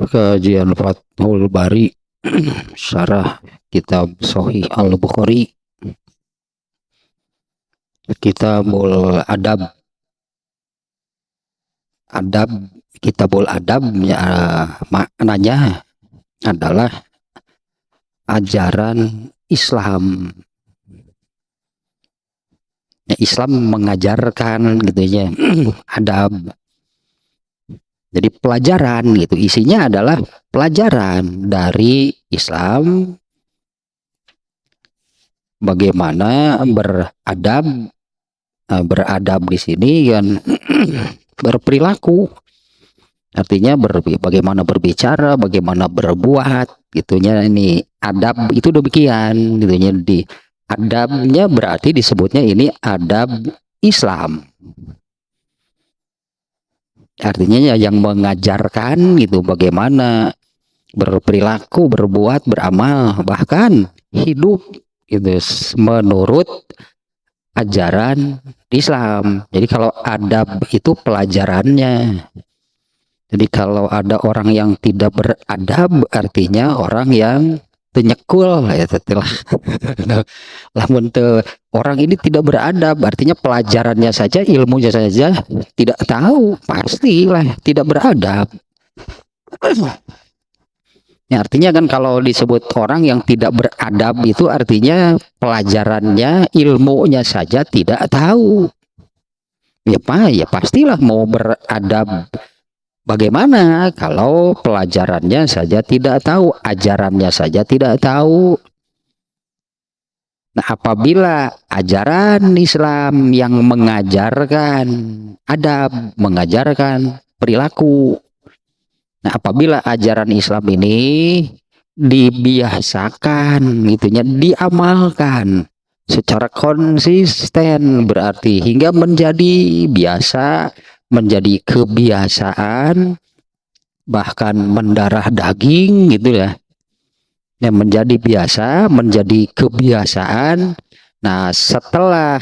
Kajian Fathul Bari Syarah Kitab Sahih Al-Bukhari, Kitabul Adab. Adab, Kitabul Adab ya, maknanya adalah ajaran Islam. Ya, Islam mengajarkan gitu ya, adab. Jadi pelajaran gitu, isinya adalah pelajaran dari Islam bagaimana beradab. Beradab di sini kan berperilaku, artinya bagaimana berbicara, bagaimana berbuat gitunya. Ini adab itu demikian gitunya. Di adabnya berarti disebutnya ini adab Islam, artinya yang mengajarkan gitu bagaimana berperilaku, berbuat, beramal, bahkan hidup gitu menurut ajaran Islam. Jadi kalau adab itu pelajarannya. Jadi kalau ada orang yang tidak beradab, artinya orang yang tenyekul ya setelah lamun orang ini tidak beradab, artinya pelajarannya saja, ilmunya saja tidak tahu, pastilah tidak beradab. Ya, artinya kan kalau disebut orang yang tidak beradab itu artinya pelajarannya, ilmunya saja tidak tahu. Ya Pak, ya pastilah mau beradab. Bagaimana kalau pelajarannya saja tidak tahu, ajarannya saja tidak tahu. Nah, apabila ajaran Islam yang mengajarkan adab, mengajarkan perilaku. Nah, apabila ajaran Islam ini dibiasakan, gitunya, diamalkan secara konsisten, berarti hingga menjadi biasa, menjadi kebiasaan, bahkan mendarah daging, gitu ya. Yang menjadi biasa, menjadi kebiasaan. Nah, setelah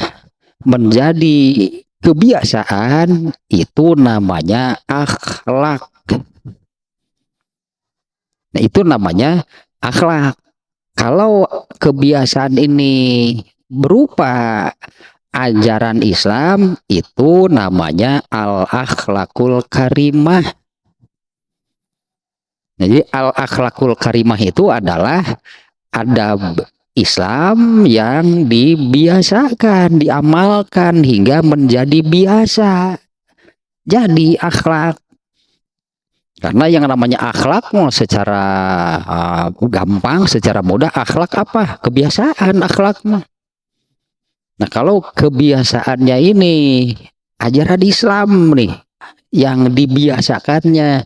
menjadi kebiasaan, itu namanya akhlak. Nah, itu namanya akhlak. Kalau kebiasaan ini berupa ajaran Islam, itu namanya al-akhlakul karimah. Jadi al-akhlakul karimah itu adalah adab Islam yang dibiasakan, diamalkan hingga menjadi biasa. Jadi akhlak. Karena yang namanya akhlak secara gampang, secara mudah, akhlak apa? Kebiasaan akhlak. Nah, kalau kebiasaannya ini ajaran Islam nih yang dibiasakannya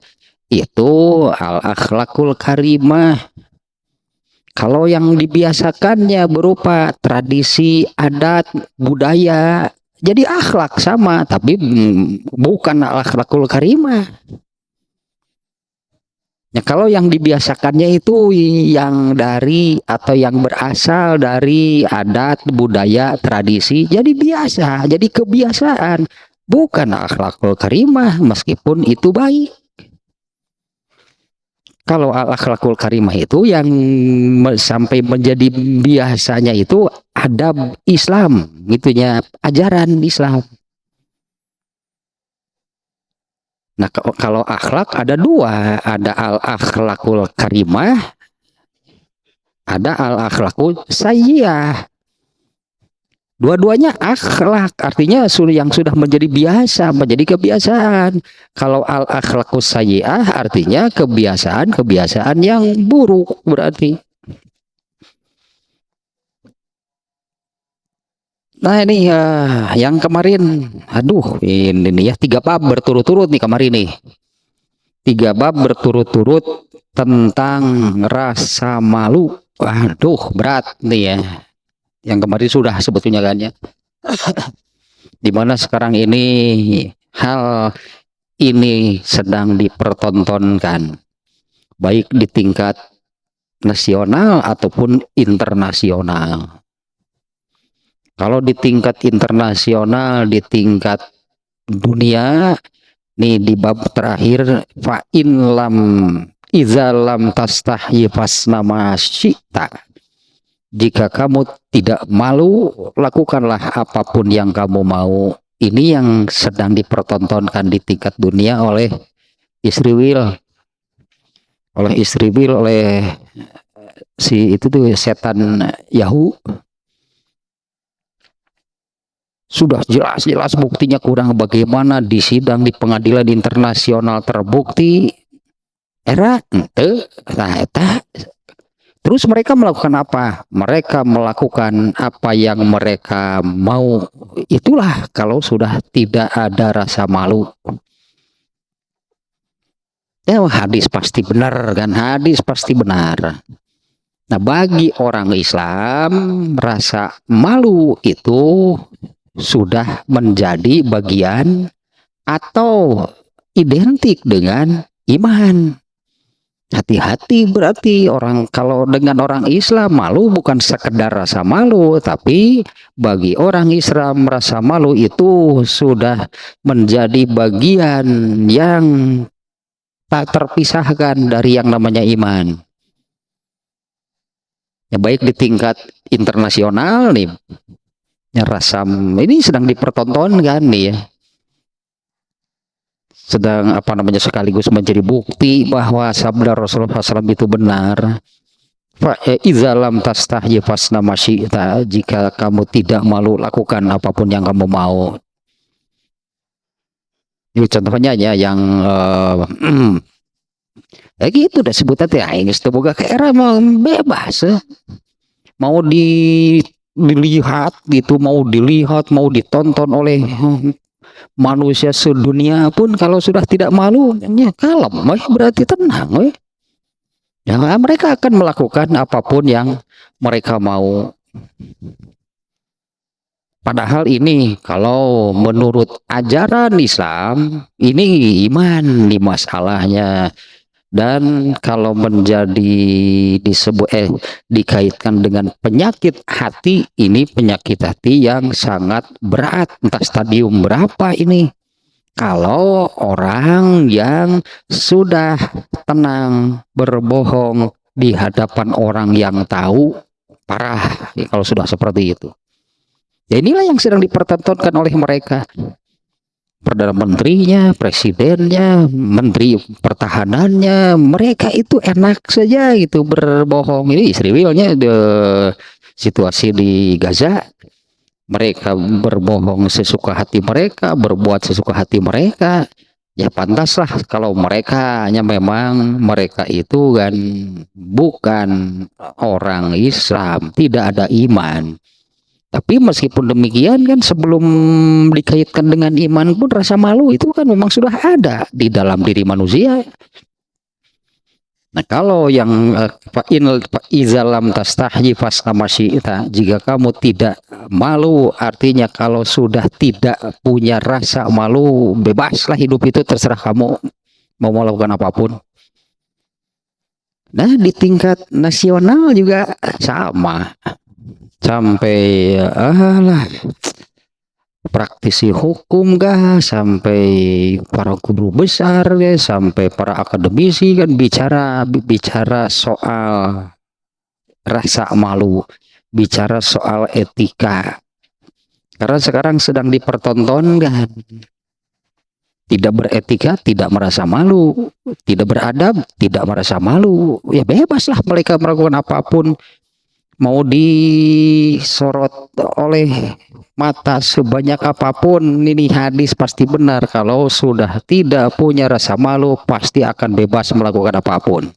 itu al-akhlakul karimah. Kalau yang dibiasakannya berupa tradisi, adat, budaya, jadi akhlak sama, tapi bukan al-akhlakul karimah. Ya, kalau yang dibiasakannya itu yang dari atau yang berasal dari adat, budaya, tradisi, jadi biasa, jadi kebiasaan, bukan akhlakul karimah, meskipun itu baik. Kalau akhlakul karimah itu yang sampai menjadi biasanya itu adab Islam, gitunya, ajaran Islam. Nah, kalau akhlak ada dua, ada al-akhlakul karimah, ada al-akhlakul sayyi'ah. Dua-duanya akhlak, artinya yang sudah menjadi biasa, menjadi kebiasaan. Kalau al-akhlakul sayyi'ah artinya kebiasaan-kebiasaan yang buruk berarti. Nah, ini yang kemarin, aduh, ini ya 3 bab berturut-turut nih kemarin nih. 3 bab berturut-turut tentang rasa malu. Waduh, berat nih ya. Yang kemarin sudah sebetulnya kan ya. Dimana sekarang ini hal ini sedang dipertontonkan, baik di tingkat nasional ataupun internasional. Kalau di tingkat internasional, di tingkat dunia, nih di bab terakhir, fa in lam Iza lam tastahyi fasna ma syi'ta. Jika kamu tidak malu, lakukanlah apapun yang kamu mau. Ini yang sedang dipertontonkan di tingkat dunia oleh Israel, oleh si itu tuh setan Yahoo. Sudah jelas-jelas buktinya kurang, bagaimana di sidang di pengadilan internasional terbukti era ente. Terus mereka melakukan apa? Mereka melakukan apa yang mereka mau. Itulah kalau sudah tidak ada rasa malu. Ya, hadis pasti benar kan? Hadis pasti benar. Nah, bagi orang Islam, rasa malu itu sudah menjadi bagian atau identik dengan iman. Hati-hati berarti orang kalau dengan orang Islam malu bukan sekedar rasa malu, tapi bagi orang Islam rasa malu itu sudah menjadi bagian yang tak terpisahkan dari yang namanya iman. Ya, baik di tingkat internasional nih, ya, rasa ini sedang dipertontonkan nih ya. Sedang apa namanya sekaligus menjadi bukti bahwa sabda Rasulullah SAW itu benar. Iza lam tastahyi fasna ma syi'ta. Jika kamu tidak malu, lakukan apapun yang kamu mau. Ini contohnya ya yang ya gitu udah sebutan teh aing geus teu boga era mau bebas. Mau dilihat gitu, mau dilihat, mau ditonton oleh manusia sedunia pun kalau sudah tidak malu, ya kalem, berarti tenang. Ya, mereka akan melakukan apapun yang mereka mau. Padahal ini kalau menurut ajaran Islam, ini iman nih masalahnya. Dan kalau menjadi dikaitkan dengan penyakit hati, ini penyakit hati yang sangat berat. Entah stadium berapa ini. Kalau orang yang sudah tenang berbohong di hadapan orang yang tahu, parah ya, kalau sudah seperti itu. Ya inilah yang sedang dipertontonkan oleh mereka. Perdana Menterinya, presidennya, menteri pertahanannya, mereka itu enak saja gitu berbohong. Ini Israelnya situasi di Gaza, mereka berbohong sesuka hati mereka, berbuat sesuka hati mereka. Ya pantaslah kalau mereka hanya memang mereka itu kan bukan orang Islam, tidak ada iman. Tapi meskipun demikian kan sebelum dikaitkan dengan iman pun rasa malu itu kan memang sudah ada di dalam diri manusia. Nah kalau yang izalam tastahyi fasna ma syi'ta, jika kamu tidak malu, artinya kalau sudah tidak punya rasa malu, bebaslah hidup itu, terserah kamu mau melakukan apapun. Nah di tingkat nasional juga sama. Sampai praktisi hukum kah, sampai para guru besar ya, sampai para akademisi kan bicara soal rasa malu, bicara soal etika. Karena sekarang sedang dipertontonkan, tidak beretika, tidak merasa malu, tidak beradab, tidak merasa malu. Ya bebaslah mereka melakukan apapun. Mau disorot oleh mata sebanyak apapun, ini hadis pasti benar. Kalau sudah tidak punya rasa malu, pasti akan bebas melakukan apapun.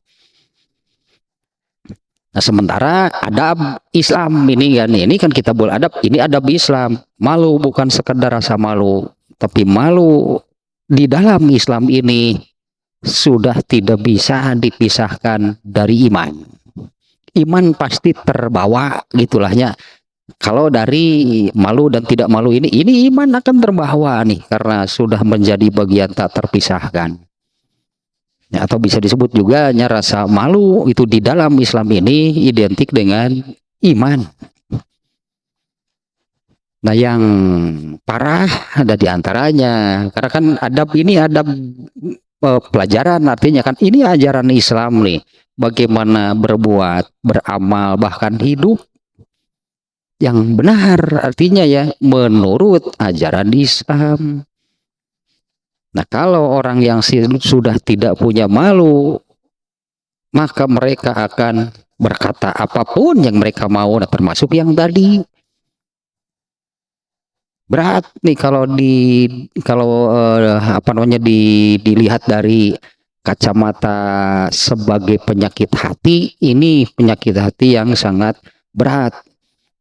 Nah sementara adab Islam ini kan kita boleh adab, ini adab Islam. Malu bukan sekedar rasa malu, tapi malu di dalam Islam ini sudah tidak bisa dipisahkan dari iman. Iman pasti terbawa gitulahnya. Kalau dari malu dan tidak malu ini iman akan terbawa nih, karena sudah menjadi bagian tak terpisahkan. Ya, atau bisa disebut juga rasa malu itu di dalam Islam ini identik dengan iman. Nah yang parah ada di antaranya, karena kan adab ini adab pelajaran, artinya kan ini ajaran Islam nih, bagaimana berbuat, beramal, bahkan hidup yang benar, artinya ya menurut ajaran Islam. Nah, kalau orang yang sudah tidak punya malu, maka mereka akan berkata apapun yang mereka mau, nah, termasuk yang tadi. Berat nih kalau apa namanya dilihat dari kacamata sebagai penyakit hati. Ini penyakit hati yang sangat berat,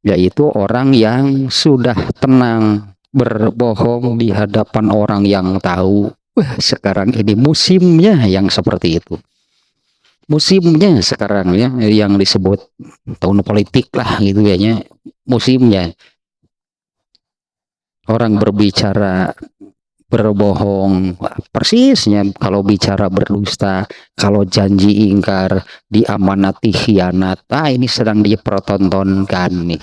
yaitu orang yang sudah tenang berbohong di hadapan orang yang tahu. Wah, sekarang ini musimnya yang seperti itu. Musimnya sekarang ya, yang disebut tahun politik lah gitu ya, musimnya. Orang berbicara berbohong, persisnya kalau bicara berdusta, kalau janji ingkar, diamanati khianat. Ah, ini sedang dipertontonkan nih.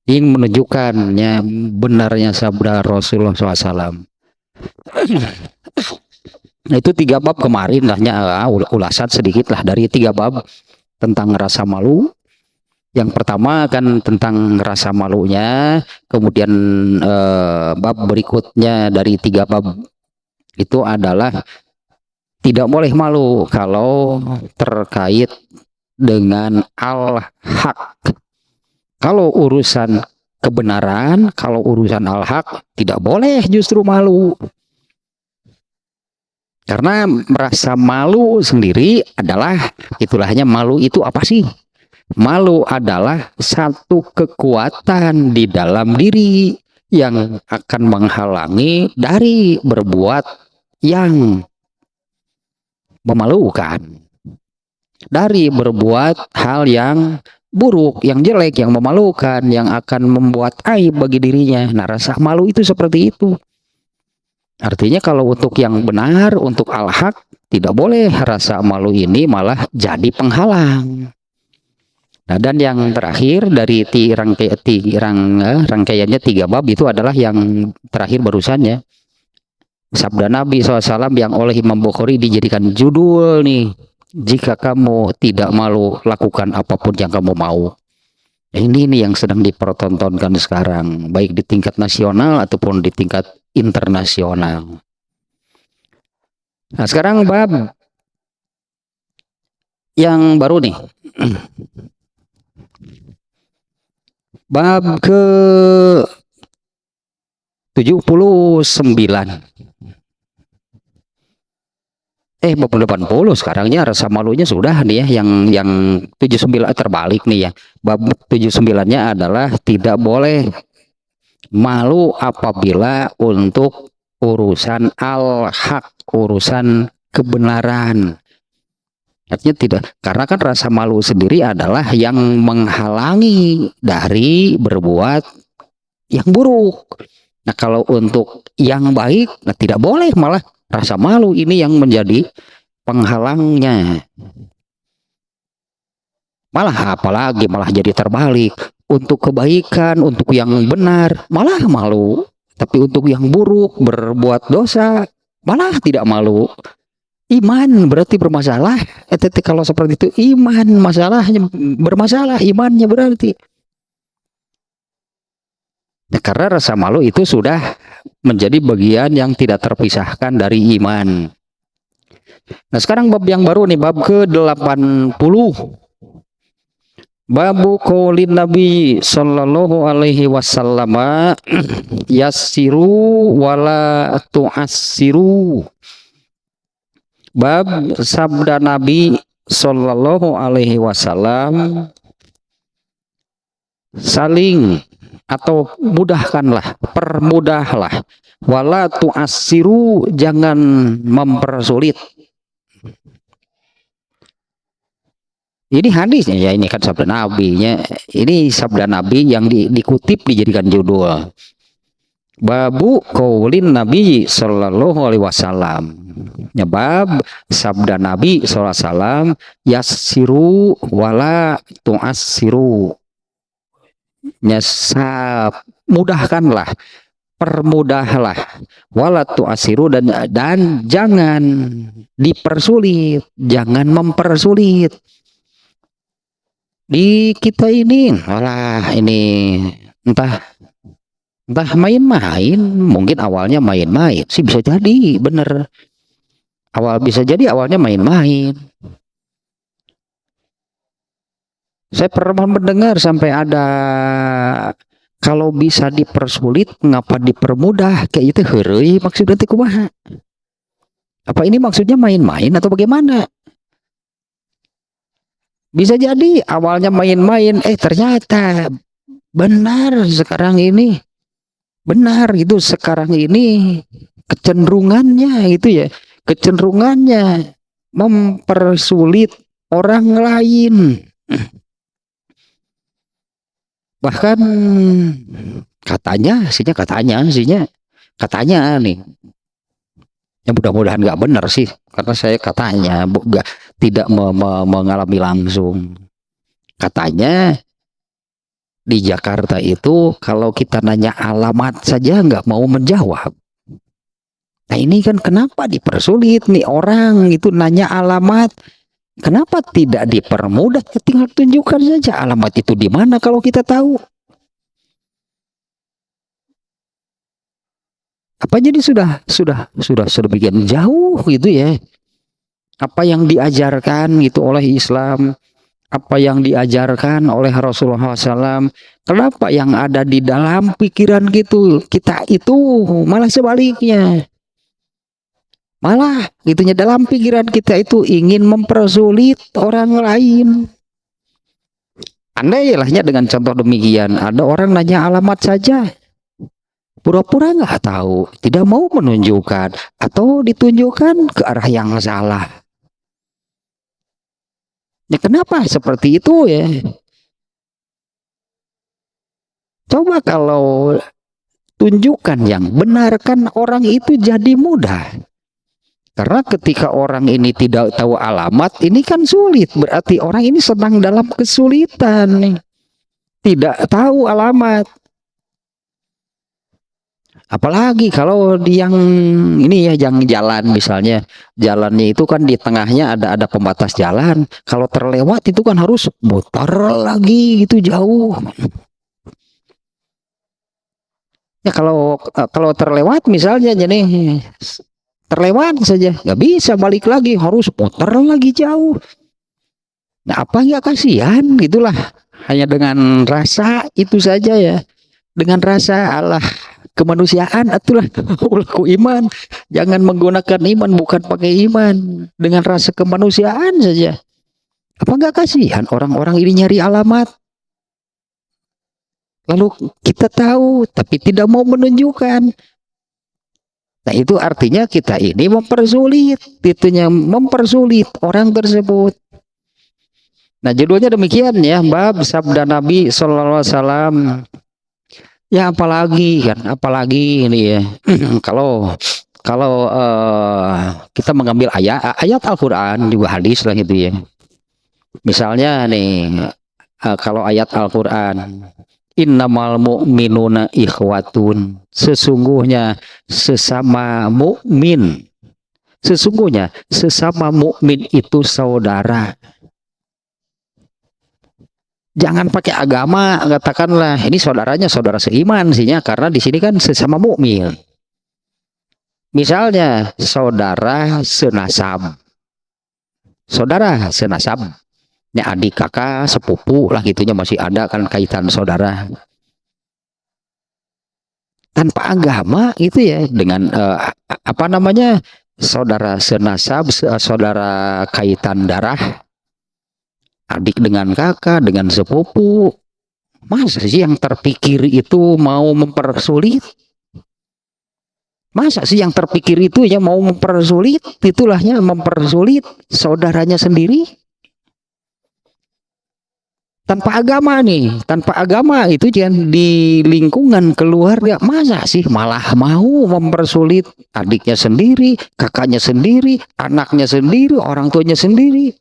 Ini menunjukkannya benarnya sabda Rasulullah SAW. Nah, itu 3 bab kemarin lahnya, ulasan sedikit lah dari 3 bab tentang rasa malu. Yang pertama kan tentang rasa malunya, kemudian bab berikutnya dari 3 bab itu adalah tidak boleh malu kalau terkait dengan al-haq. Kalau urusan kebenaran, kalau urusan al-haq tidak boleh justru malu. Karena merasa malu sendiri adalah, itulahnya malu itu apa sih? Malu adalah satu kekuatan di dalam diri yang akan menghalangi dari berbuat yang memalukan, dari berbuat hal yang buruk, yang jelek, yang memalukan, yang akan membuat aib bagi dirinya. Nah, rasa malu itu seperti itu. Artinya kalau untuk yang benar, untuk al-haq, tidak boleh rasa malu ini malah jadi penghalang. Nah, dan yang terakhir dari rangkaiannya 3 bab itu adalah yang terakhir barusannya. Sabda Nabi SAW yang oleh Imam Bukhari dijadikan judul nih. Jika kamu tidak malu, lakukan apapun yang kamu mau. Ini nih yang sedang dipertontonkan sekarang, baik di tingkat nasional ataupun di tingkat internasional. Nah, sekarang bab yang baru nih. Bab ke 79. Bab 80 sekarangnya rasa malunya sudah nih ya, yang 79 terbalik nih ya. Bab 79-nya adalah tidak boleh malu apabila untuk urusan al-haq, urusan kebenaran. Artinya tidak, karena kan rasa malu sendiri adalah yang menghalangi dari berbuat yang buruk. Nah, kalau untuk yang baik, nah tidak boleh, malah rasa malu ini yang menjadi penghalangnya. Malah apalagi malah jadi terbalik. Untuk kebaikan, untuk yang benar, malah malu. Tapi untuk yang buruk, berbuat dosa, malah tidak malu. Iman berarti bermasalah. Kalau seperti itu iman masalahnya bermasalah, imannya berarti. Nah, karena rasa malu itu sudah menjadi bagian yang tidak terpisahkan dari iman. Nah, sekarang bab yang baru nih, bab ke-80. Babu qaulin Nabi sallallahu alaihi wasallam yassiru wala tu'assiru. Bab sabda Nabi sallallahu alaihi wasallam, saling atau mudahkanlah, permudahlah, wala tu'assiru, jangan mempersulit. Ini hadisnya ya, ini kan sabda Nabi-nya. Ini sabda Nabi yang dikutip dijadikan judul. Babu qaulin Nabi sallallahu alaihi wasallam. Ya, bab sabda Nabi sallallahu alaihi wasallam, yassiru wala tu'assiru. Mudahkanlah, permudahlah, wala tu'asiru, dan jangan dipersulit, jangan mempersulit. Di kita ini, walah ini entah main-main, mungkin awalnya main-main sih, bisa jadi bener. Bisa jadi awalnya main-main. Saya pernah mendengar sampai ada, kalau bisa dipersulit ngapa dipermudah, kayak itu heureuy maksudnya teh kumaha? Apa ini maksudnya main-main atau bagaimana? Bisa jadi awalnya main-main, ternyata benar sekarang ini, benar gitu sekarang ini kecenderungannya itu ya, kecenderungannya mempersulit orang lain. Bahkan katanya nih, ya mudah-mudahan nggak benar sih, karena saya katanya tidak mengalami langsung. Katanya di Jakarta itu kalau kita nanya alamat saja nggak mau menjawab. Nah ini kan kenapa dipersulit nih orang itu nanya alamat? Kenapa tidak dipermudah? Tinggal tunjukkan saja alamat itu di mana kalau kita tahu. Apa jadi sudah sedemikian jauh gitu ya? Apa yang diajarkan gitu oleh Islam, apa yang diajarkan oleh Rasulullah SAW, kenapa yang ada di dalam pikiran kita itu malah sebaliknya? Malah gitunya dalam pikiran kita itu ingin mempersulit orang lain. Andai lahnya dengan contoh demikian, ada orang nanya alamat saja, pura-pura nggak tahu, tidak mau menunjukkan, atau ditunjukkan ke arah yang salah. Ya kenapa seperti itu ya? Coba kalau tunjukkan yang benar, kan orang itu jadi mudah. Karena ketika orang ini tidak tahu alamat, ini kan sulit. Berarti orang ini sedang dalam kesulitan nih. Tidak tahu alamat. Apalagi kalau di yang ini ya, yang jalan misalnya, jalannya itu kan di tengahnya ada pembatas jalan. Kalau terlewat itu kan harus muter lagi, itu jauh. Ya kalau terlewat misalnya jadi terlewat saja, nggak bisa balik lagi, harus muter lagi jauh. Nah apa nggak kasihan gitulah, hanya dengan rasa itu saja ya, dengan rasa Allah kemanusiaan itulah ulah iman, jangan menggunakan iman bukan pakai iman, dengan rasa kemanusiaan saja. Apa nggak kasihan orang-orang ini nyari alamat, lalu kita tahu tapi tidak mau menunjukkan. Nah itu artinya kita ini mempersulit, mempersulit orang tersebut. Nah judulnya demikian ya, bab sabda Nabi Sallallahu Alaihi Wasallam. Ya apalagi ini ya, kalau kita mengambil ayat Al-Quran juga hadis lah gitu ya. Misalnya nih, kalau ayat Al-Quran, innamal mu'minuna ikhwatun, sesungguhnya sesama mukmin, sesungguhnya sesama mukmin itu saudara. Jangan pakai agama, katakanlah ini saudaranya saudara seiman sihnya, karena di sini kan sesama mukmin. Misalnya saudara senasab, ini adik kakak sepupu lah gitunya, masih ada kan kaitan saudara. Tanpa agama itu ya, dengan apa namanya, saudara senasab, saudara kaitan darah, adik dengan kakak, dengan sepupu. Masa sih yang terpikir itu mau mempersulit? Masa sih yang terpikir itu ya mau mempersulit? Itulahnya mempersulit saudaranya sendiri. Tanpa agama nih, tanpa agama itu jangan di lingkungan keluarga, masa sih malah mau mempersulit adiknya sendiri, kakaknya sendiri, anaknya sendiri, orang tuanya sendiri.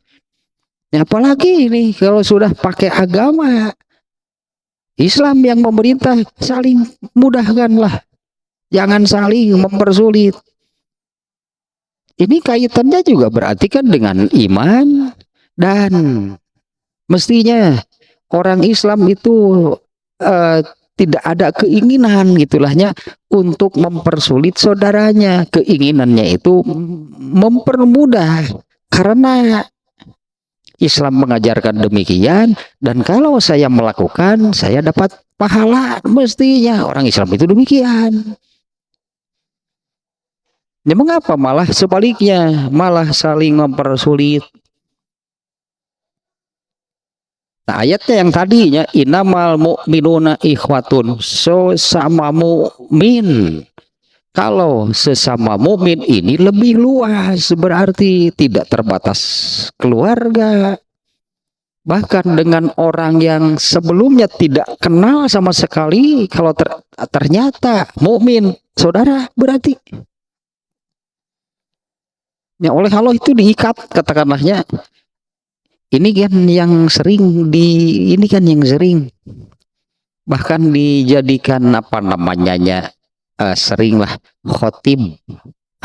Ya, apalagi ini kalau sudah pakai agama Islam yang memerintah, saling mudahkanlah. Jangan saling mempersulit. Ini kaitannya juga berarti kan dengan iman, dan mestinya orang Islam itu eh, tidak ada keinginan gitulahnya untuk mempersulit saudaranya. Keinginannya itu mempermudah, karena Islam mengajarkan demikian, dan kalau saya melakukan saya dapat pahala. Mestinya orang Islam itu demikian. Ya, mengapa malah sebaliknya, malah saling mempersulit? Nah, ayatnya yang tadinya innamal mu'minuna ikhwatun, sesama mukmin. Kalau sesama mukmin ini lebih luas, berarti tidak terbatas keluarga. Bahkan dengan orang yang sebelumnya tidak kenal sama sekali, kalau ternyata mukmin, saudara berarti. Ya, oleh Allah itu diikat, katakanlahnya. Ini kan yang sering ini kan yang sering bahkan dijadikan apa namanya, seringlah khotib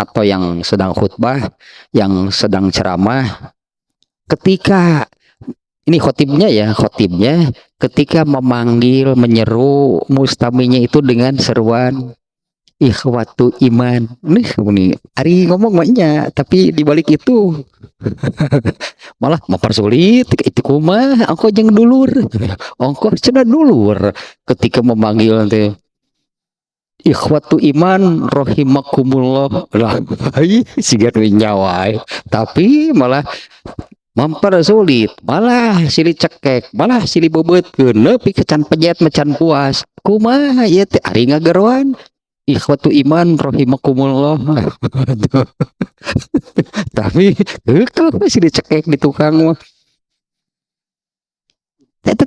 atau yang sedang khutbah, yang sedang ceramah, ketika ini khotibnya ketika memanggil, menyeru mustaminya itu dengan seruan ikhwatu iman. Nih Ari ngomong maknya, tapi dibalik itu malah mempersulit. Itu kumah engkau jeung dulur, engkau cenah dulur ketika memanggil nanti ikhwatu iman rahimakumullah lah. Siga nyawa, tapi malah mempersulit, malah silih cekek, malah silih bebetkeun nepi kecan pejet macan puas. Kumaha ieu teh ari ngageroan ikhwatu iman rahimakumullah. Tapi silih cekek di tukang mah. Itu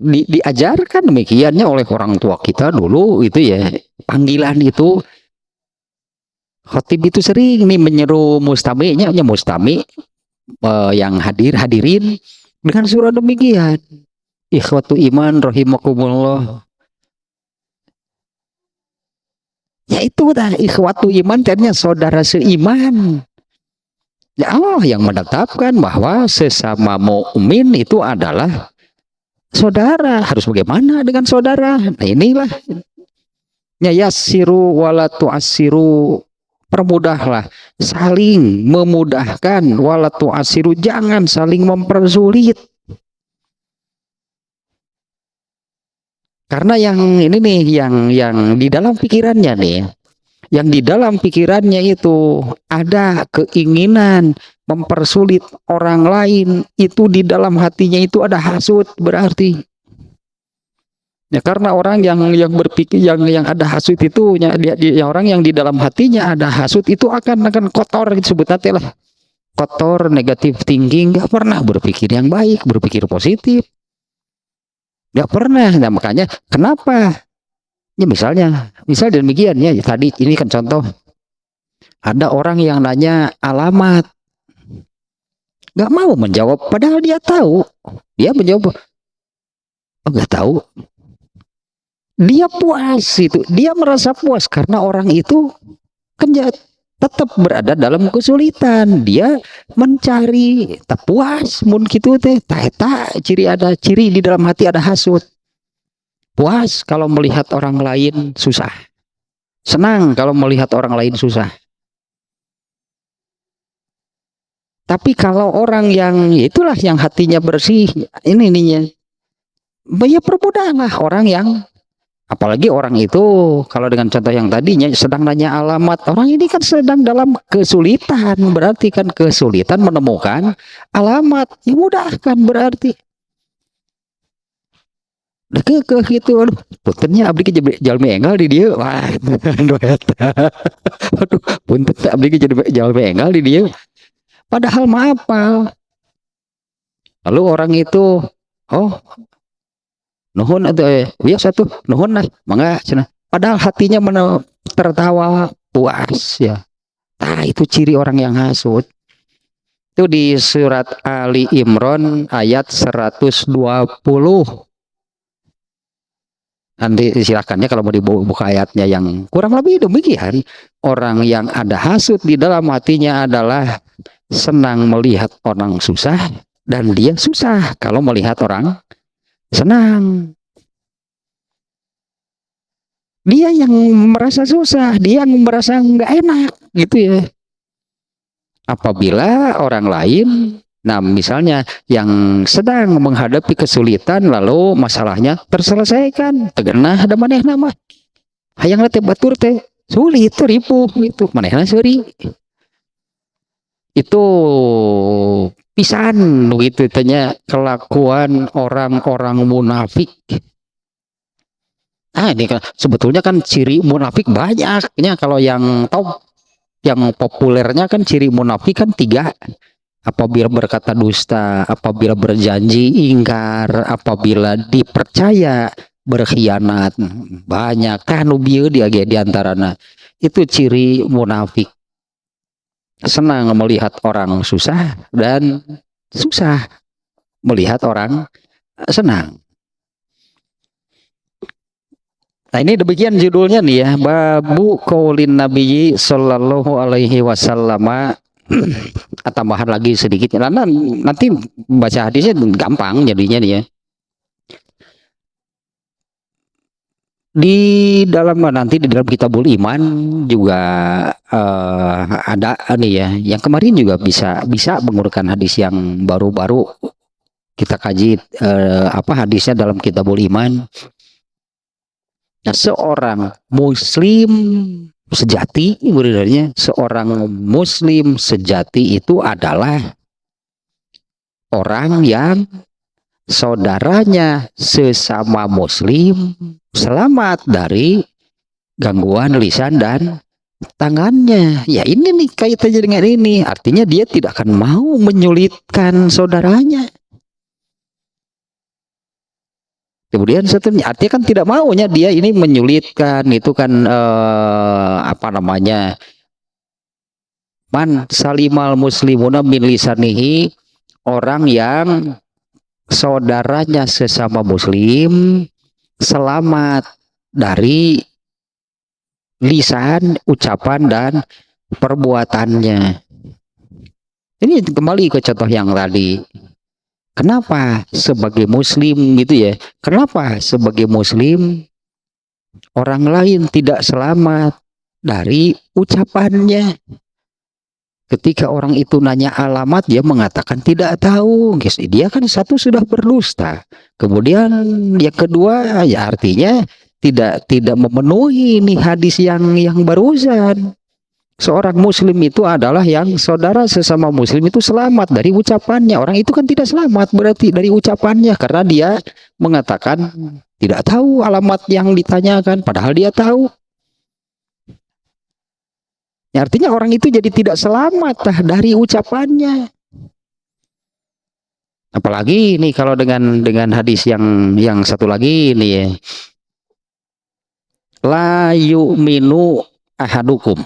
diajarkan demikiannya oleh orang tua kita dulu itu ya. Panggilan itu khotib itu sering nih menyeru mustaminya, mustami yang hadirin dengan surah demikian. Ikhwatu iman rahimakumullah. Ya itu dah ikhwatu iman, ternyata saudara seiman. Ya Allah yang menetapkan bahwa sesama mukmin itu adalah saudara. Harus bagaimana dengan saudara? Nah inilah ya yassiru wala tu'assiru, permudahlah, saling memudahkan, wala tu'assiru, jangan saling mempersulit. Karena yang ini nih, yang di dalam pikirannya nih, yang di dalam pikirannya itu ada keinginan mempersulit orang lain, itu di dalam hatinya itu ada hasud berarti. Ya karena orang yang berpikir yang ada hasud itu, ya orang yang di dalam hatinya ada hasud itu akan kotor, disebut nanti lah kotor, negatif thinking, nggak pernah berpikir yang baik, berpikir positif, nggak pernah. Nah makanya kenapa? Ya misal demikian ya, tadi ini kan contoh, ada orang yang nanya alamat, nggak mau menjawab, padahal dia tahu. Dia menjawab, oh nggak tahu. Dia puas itu, dia merasa puas karena orang itu kan tetap berada dalam kesulitan, dia mencari tak puas mun kitu teh, tak ciri di dalam hati ada hasud. Puas kalau melihat orang lain susah, senang kalau melihat orang lain susah. Tapi kalau orang yang itulah yang hatinya bersih, ininya ya permudahlah orang yang, apalagi orang itu kalau dengan contoh yang tadinya sedang nanya alamat, orang ini kan sedang dalam kesulitan, berarti kan kesulitan menemukan alamat, ya mudahkan berarti. Ke gitu, aduh, puntennya abdi ke jalmi enggal di dia, wah, aduh, punten abdi ke jalmi enggal di dia, padahal maafal. Lalu orang itu, oh, nuhun atau ya satu nuhun lah, mangga cenah. Padahal hatinya tertawa puas ya. Nah, itu ciri orang yang hasud. Itu di surat Ali Imran ayat 120. Nanti silakannya kalau mau dibuka ayatnya yang kurang lebih demikian. Orang yang ada hasut di dalam hatinya adalah senang melihat orang susah dan dia susah kalau melihat orang senang. Dia yang merasa susah, dia yang merasa nggak enak gitu ya. Apabila orang lain, nah misalnya yang sedang menghadapi kesulitan lalu masalahnya terselesaikan, tegenah ada manehna mah hayang teh batur teh sulit tuh ripuh gitu manehna seuri itu pisan begitu tanya kelakuan orang-orang munafik. Ini kan sebetulnya kan ciri munafik banyaknya, kalau yang top yang populernya kan ciri munafik kan 3. Apabila berkata dusta, apabila berjanji ingkar, apabila dipercaya berkhianat. Banyak kan bieu dia di antarana. Itu ciri munafik. Senang melihat orang susah dan susah melihat orang senang. Nah ini demikian judulnya nih ya, babu qaulin nabiyyi sallallahu alaihi wasallam. Tambahan lagi sedikit karena nanti baca hadisnya gampang jadinya nih ya. Di dalam nanti di dalam Kitabul Iman juga ada nih ya, yang kemarin juga bisa menggunakan hadis yang baru-baru kita kaji hadisnya dalam Kitabul Iman. Nah, seorang muslim sejati, sebenarnya seorang muslim sejati itu adalah orang yang saudaranya sesama muslim selamat dari gangguan lisan dan tangannya. Ya ini nih kaitannya dengan ini, artinya dia tidak akan mau menyulitkan saudaranya. Kemudian seterusnya, artinya kan tidak maunya dia ini menyulitkan, itu kan man salimal muslimuna min lisanihi, orang yang saudaranya sesama muslim selamat dari lisan, ucapan dan perbuatannya. Ini kembali ke contoh yang tadi. Kenapa sebagai muslim gitu ya? Kenapa sebagai muslim orang lain tidak selamat dari ucapannya? Ketika orang itu nanya alamat, dia mengatakan tidak tahu. Dia kan satu sudah berdusta. Kemudian yang kedua ya artinya tidak memenuhi nih hadis yang barusan. Seorang muslim itu adalah yang saudara sesama muslim itu selamat dari ucapannya. Orang itu kan tidak selamat berarti dari ucapannya, karena dia mengatakan tidak tahu alamat yang ditanyakan padahal dia tahu. Ya, artinya orang itu jadi tidak selamat dari ucapannya. Apalagi nih kalau dengan hadis yang satu lagi nih ya. La yu'minu ahadukum.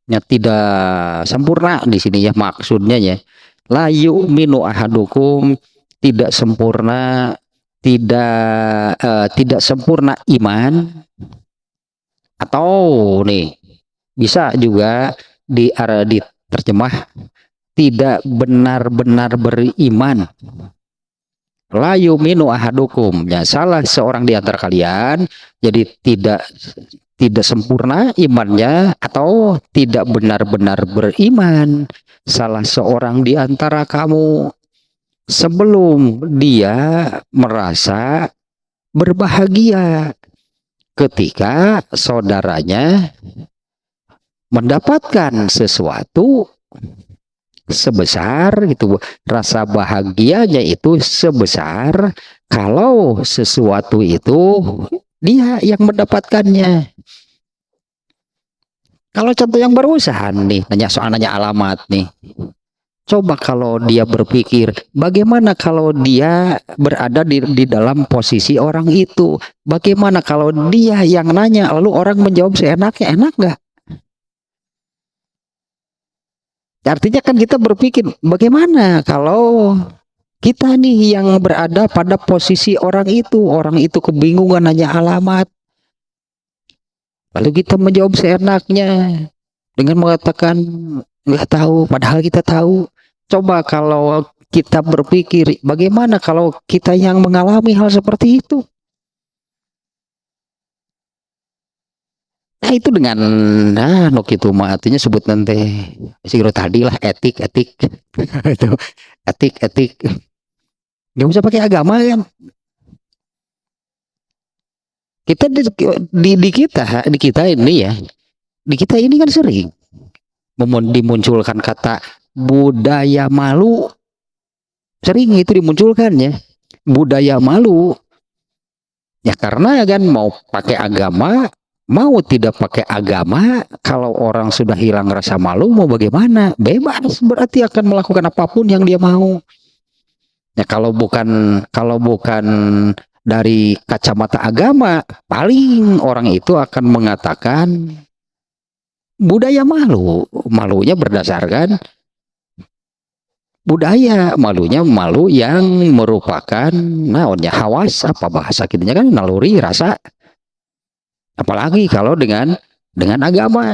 Ya, tidak sempurna di sini ya maksudnya ya. La yu'minu ahadukum, tidak sempurna, tidak sempurna iman, atau nih bisa juga diterjemah tidak benar-benar beriman. La yu'minu ahadukum, ya salah seorang di antara kalian jadi tidak sempurna imannya atau tidak benar-benar beriman, salah seorang di antara kamu sebelum dia merasa berbahagia ketika saudaranya mendapatkan sesuatu sebesar gitu, rasa bahagianya itu sebesar kalau sesuatu itu dia yang mendapatkannya. Kalau contoh yang barusan nih, nanya alamat nih. Coba kalau dia berpikir, bagaimana kalau dia berada di dalam posisi orang itu? Bagaimana kalau dia yang nanya, lalu orang menjawab seenaknya, enak nggak? Artinya kan kita berpikir, bagaimana kalau Kita nih yang berada pada posisi orang itu kebingungan nanya alamat, lalu kita menjawab seenaknya dengan mengatakan nggak tahu, padahal kita tahu. Coba kalau kita berpikir, bagaimana kalau kita yang mengalami hal seperti itu? Nah itu dengan nuk itu mah artinya sebut nanti sigro tadi lah etik itu etik nggak usah pakai agama kan. Kita di kita ini ya, di kita ini kan sering dimunculkan kata budaya malu, sering itu dimunculkan ya, budaya malu ya, karena kan mau pakai agama mau tidak pakai agama, kalau orang sudah hilang rasa malu mau bagaimana, bebas, berarti akan melakukan apapun yang dia mau ya. Kalau bukan dari kacamata agama, paling orang itu akan mengatakan budaya malu, malunya berdasarkan budaya, malunya malu yang merupakan naonnya hawas, apa bahasa kitanya kan, naluri rasa. Apalagi kalau dengan agama,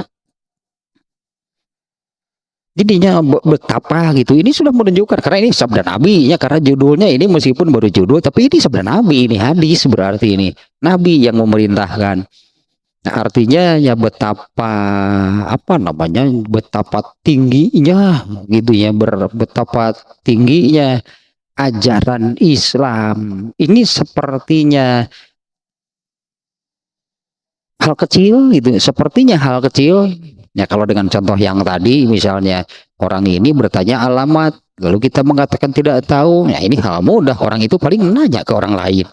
jadinya betapa gitu. Ini sudah menunjukkan, karena ini sabda Nabi ya, karena judulnya ini meskipun baru judul, tapi ini sabda Nabi, ini hadis, berarti ini Nabi yang memerintahkan. Nah, artinya ya betapa apa namanya, betapa tingginya gitu ya, betapa tingginya ajaran Islam ini. Sepertinya hal kecil gitu, sepertinya hal kecil ya. Kalau dengan contoh yang tadi, misalnya orang ini bertanya alamat, lalu kita mengatakan tidak tahu, ya ini hal mudah, orang itu paling nanya ke orang lain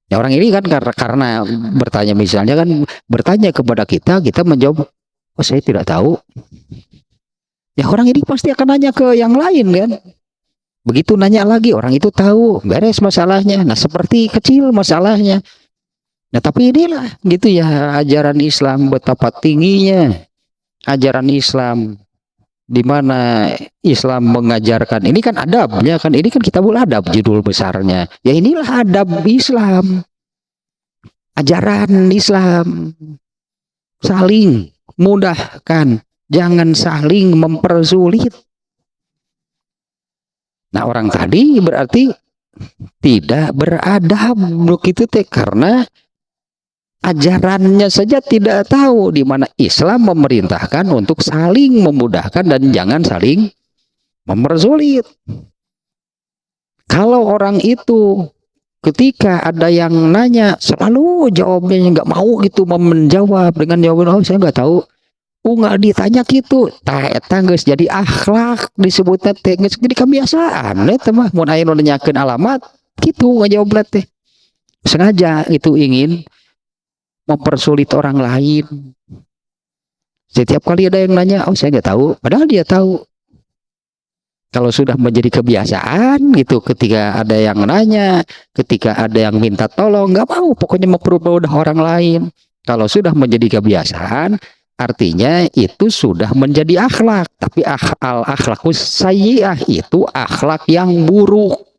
ya. Orang ini kan karena bertanya, misalnya kan bertanya kepada kita menjawab, oh saya tidak tahu ya, orang ini pasti akan nanya ke yang lain kan. Begitu nanya lagi, orang itu tahu, beres masalahnya. Nah seperti kecil masalahnya. Nah tapi inilah gitu ya ajaran Islam, betapa tingginya ajaran Islam, di mana Islam mengajarkan, ini kan adabnya kan, ini kan Kitabul Adab judul besarnya ya. Inilah adab Islam, ajaran Islam, saling mudahkan, jangan saling mempersulit. Nah orang tadi berarti tidak beradab begitu teh, karena ajarannya saja tidak tahu, di mana Islam memerintahkan untuk saling memudahkan dan jangan saling mempersulit. Kalau orang itu ketika ada yang nanya selalu jawabnya nggak mau gitu, menjawab dengan jawaban oh saya nggak tahu, nggak ditanya gitu, geus jadi akhlak disebutnya teh, geus jadi kebiasaan teh mah. Mun aya nu nanyakeun alamat gitu ngajawab teh sengaja itu, ingin mempersulit orang lain. Setiap kali ada yang nanya, oh saya nggak tahu, padahal dia tahu. Kalau sudah menjadi kebiasaan gitu, ketika ada yang nanya, ketika ada yang minta tolong, nggak mau, pokoknya mempermudah orang lain. Kalau sudah menjadi kebiasaan, artinya itu sudah menjadi akhlak. Tapi akhlakus sayyi'ah itu akhlak yang buruk.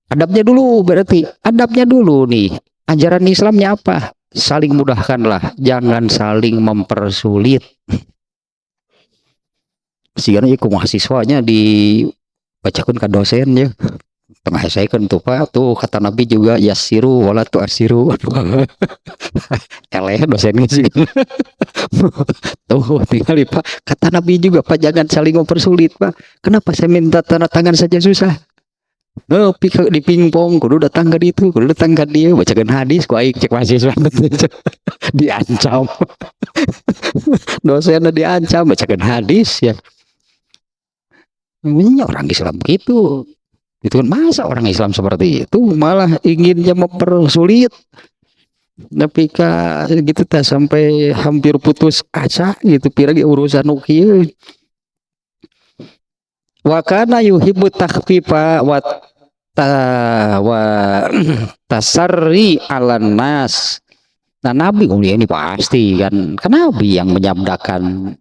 Adabnya dulu, berarti adabnya dulu nih, ajaran Islamnya apa? Saling mudahkanlah, jangan saling mempersulit. Sehingga ya mahasiswanya dibacakan ke dosen ya, tengah saya kan tuh Pak, tuh kata Nabi juga yasiru wala tu'asiru. Eleh dosennya sih. Tuh tinggal Pak, kata Nabi juga Pak, jangan saling mempersulit Pak. Kenapa saya minta tanda tangan saja susah? Di pingpong kudu datang ke itu, kudu datang ke dia, bacakan hadis, ku aing cek mahasiswa diancam. Dosennya diancam bacakan hadis ya. Namanya orang Islam gitu. Itu kan masa orang Islam seperti itu malah inginnya mempersulit. Tapi gitu tak sampai hampir putus asa gitu, piragi urusan ukieu. Wa kana yuhibbu takhfifa wa tasarri alan nas. Nah Nabi ini pasti kan Nabi yang menyabdakan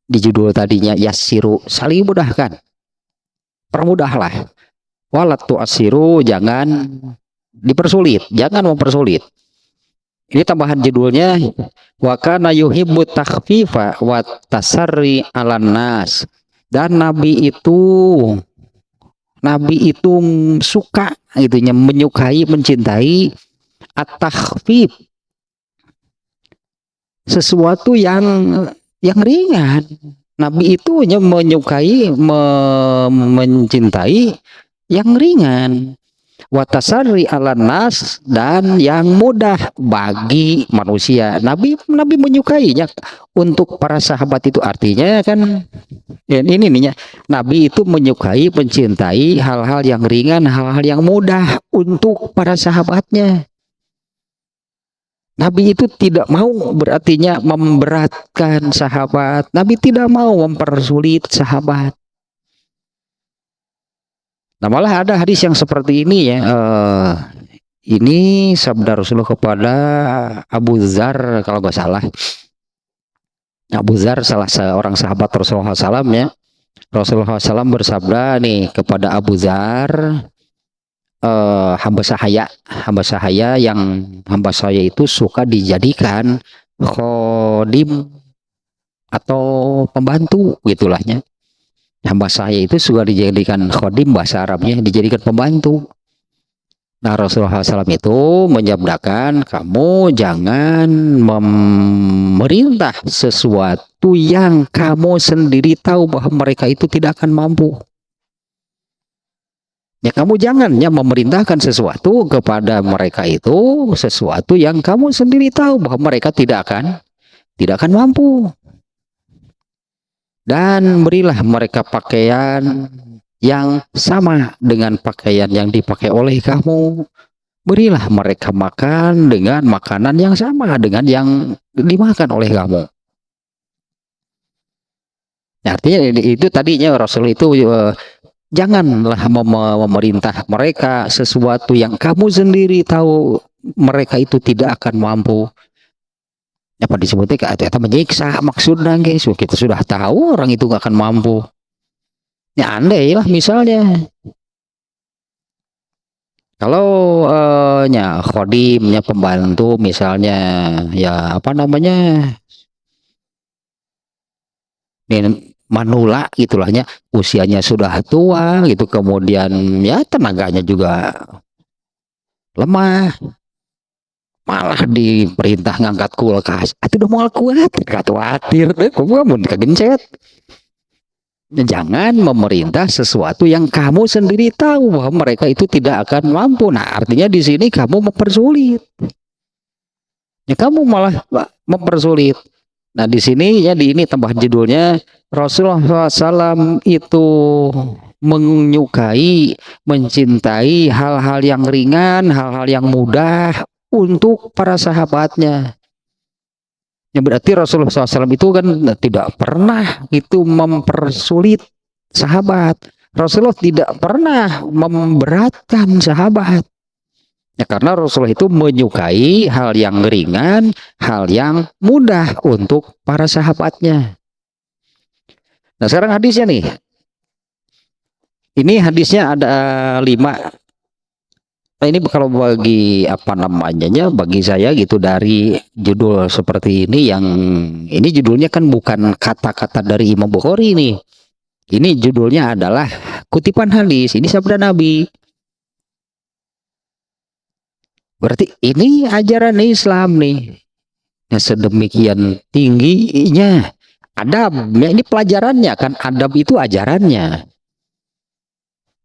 di judul tadinya yassiru, saling mudahkan, permudahlah. Walat tu'assiru, jangan dipersulit, jangan mempersulit. Ini tambahan judulnya, wa kana yuhibbu takhfifa wa tasarri 'alan nas. Dan Nabi itu suka gitunya, menyukai, mencintai at-takhfif, sesuatu yang ringan. Nabi itu hanya menyukai, mencintai yang ringan. Watasari ala nas, dan yang mudah bagi manusia. Nabi menyukainya untuk para sahabat itu, artinya kan ini nih, Nabi itu menyukai, mencintai hal-hal yang ringan, hal-hal yang mudah untuk para sahabatnya. Nabi itu tidak mau berartinya memberatkan sahabat. Nabi tidak mau mempersulit sahabat. Nah, malah ada hadis yang seperti ini ya. Ini sabda Rasulullah kepada Abu Dzar kalau nggak salah. Abu Dzar salah seorang sahabat Rasulullah SAW ya. Rasulullah SAW bersabda nih kepada Abu Dzar, hamba sahaya yang hamba saya itu suka dijadikan khodim atau pembantu gitulahnya. Hamba saya itu suka dijadikan khodim, bahasa Arabnya dijadikan pembantu. Nah, Rasulullah SAW itu menyabdakan, kamu jangan memerintah sesuatu yang kamu sendiri tahu bahwa mereka itu tidak akan mampu. Ya, kamu jangan ya memerintahkan sesuatu kepada mereka itu, sesuatu yang kamu sendiri tahu bahwa mereka tidak akan mampu. Dan berilah mereka pakaian yang sama dengan pakaian yang dipakai oleh kamu. Berilah mereka makan dengan makanan yang sama dengan yang dimakan oleh kamu. Artinya itu tadinya Rasul itu janganlah memerintah mereka sesuatu yang kamu sendiri tahu mereka itu tidak akan mampu. Apa disebutnya kayak itu menyiksa maksudnya, guys. Kita sudah tahu orang itu gak akan mampu. Ya andai lah misalnya kalau khodimnya pembantu misalnya, ya apa namanya, manula gitulahnya, usianya sudah tua gitu, kemudian ya tenaganya juga lemah, malah diperintah ngangkat kulkas, itu udah mau kuat, khawatir deh, kamu kegencet. Jangan memerintah sesuatu yang kamu sendiri tahu bahwa mereka itu tidak akan mampu. Nah, artinya di sini kamu mempersulit. Ya, kamu malah mempersulit. Nah, di sini ya, di ini tambah judulnya, Rasulullah SAW itu menyukai, mencintai hal-hal yang ringan, hal-hal yang mudah untuk para sahabatnya. Ya, berarti Rasulullah SAW itu kan tidak pernah itu mempersulit sahabat. Rasulullah tidak pernah memberatkan sahabat. Ya, karena Rasulullah itu menyukai hal yang ringan, hal yang mudah untuk para sahabatnya. Nah, sekarang hadisnya nih. Ini hadisnya ada 5. Nah, ini kalau bagi apa namanya, bagi saya gitu, dari judul seperti ini, yang ini judulnya kan bukan kata-kata dari Imam Bukhari nih. Ini judulnya adalah kutipan hadis, ini sabda Nabi. Berarti ini ajaran Islam nih. Yang sedemikian tingginya adab. Ya, ini pelajarannya kan, adab itu ajarannya.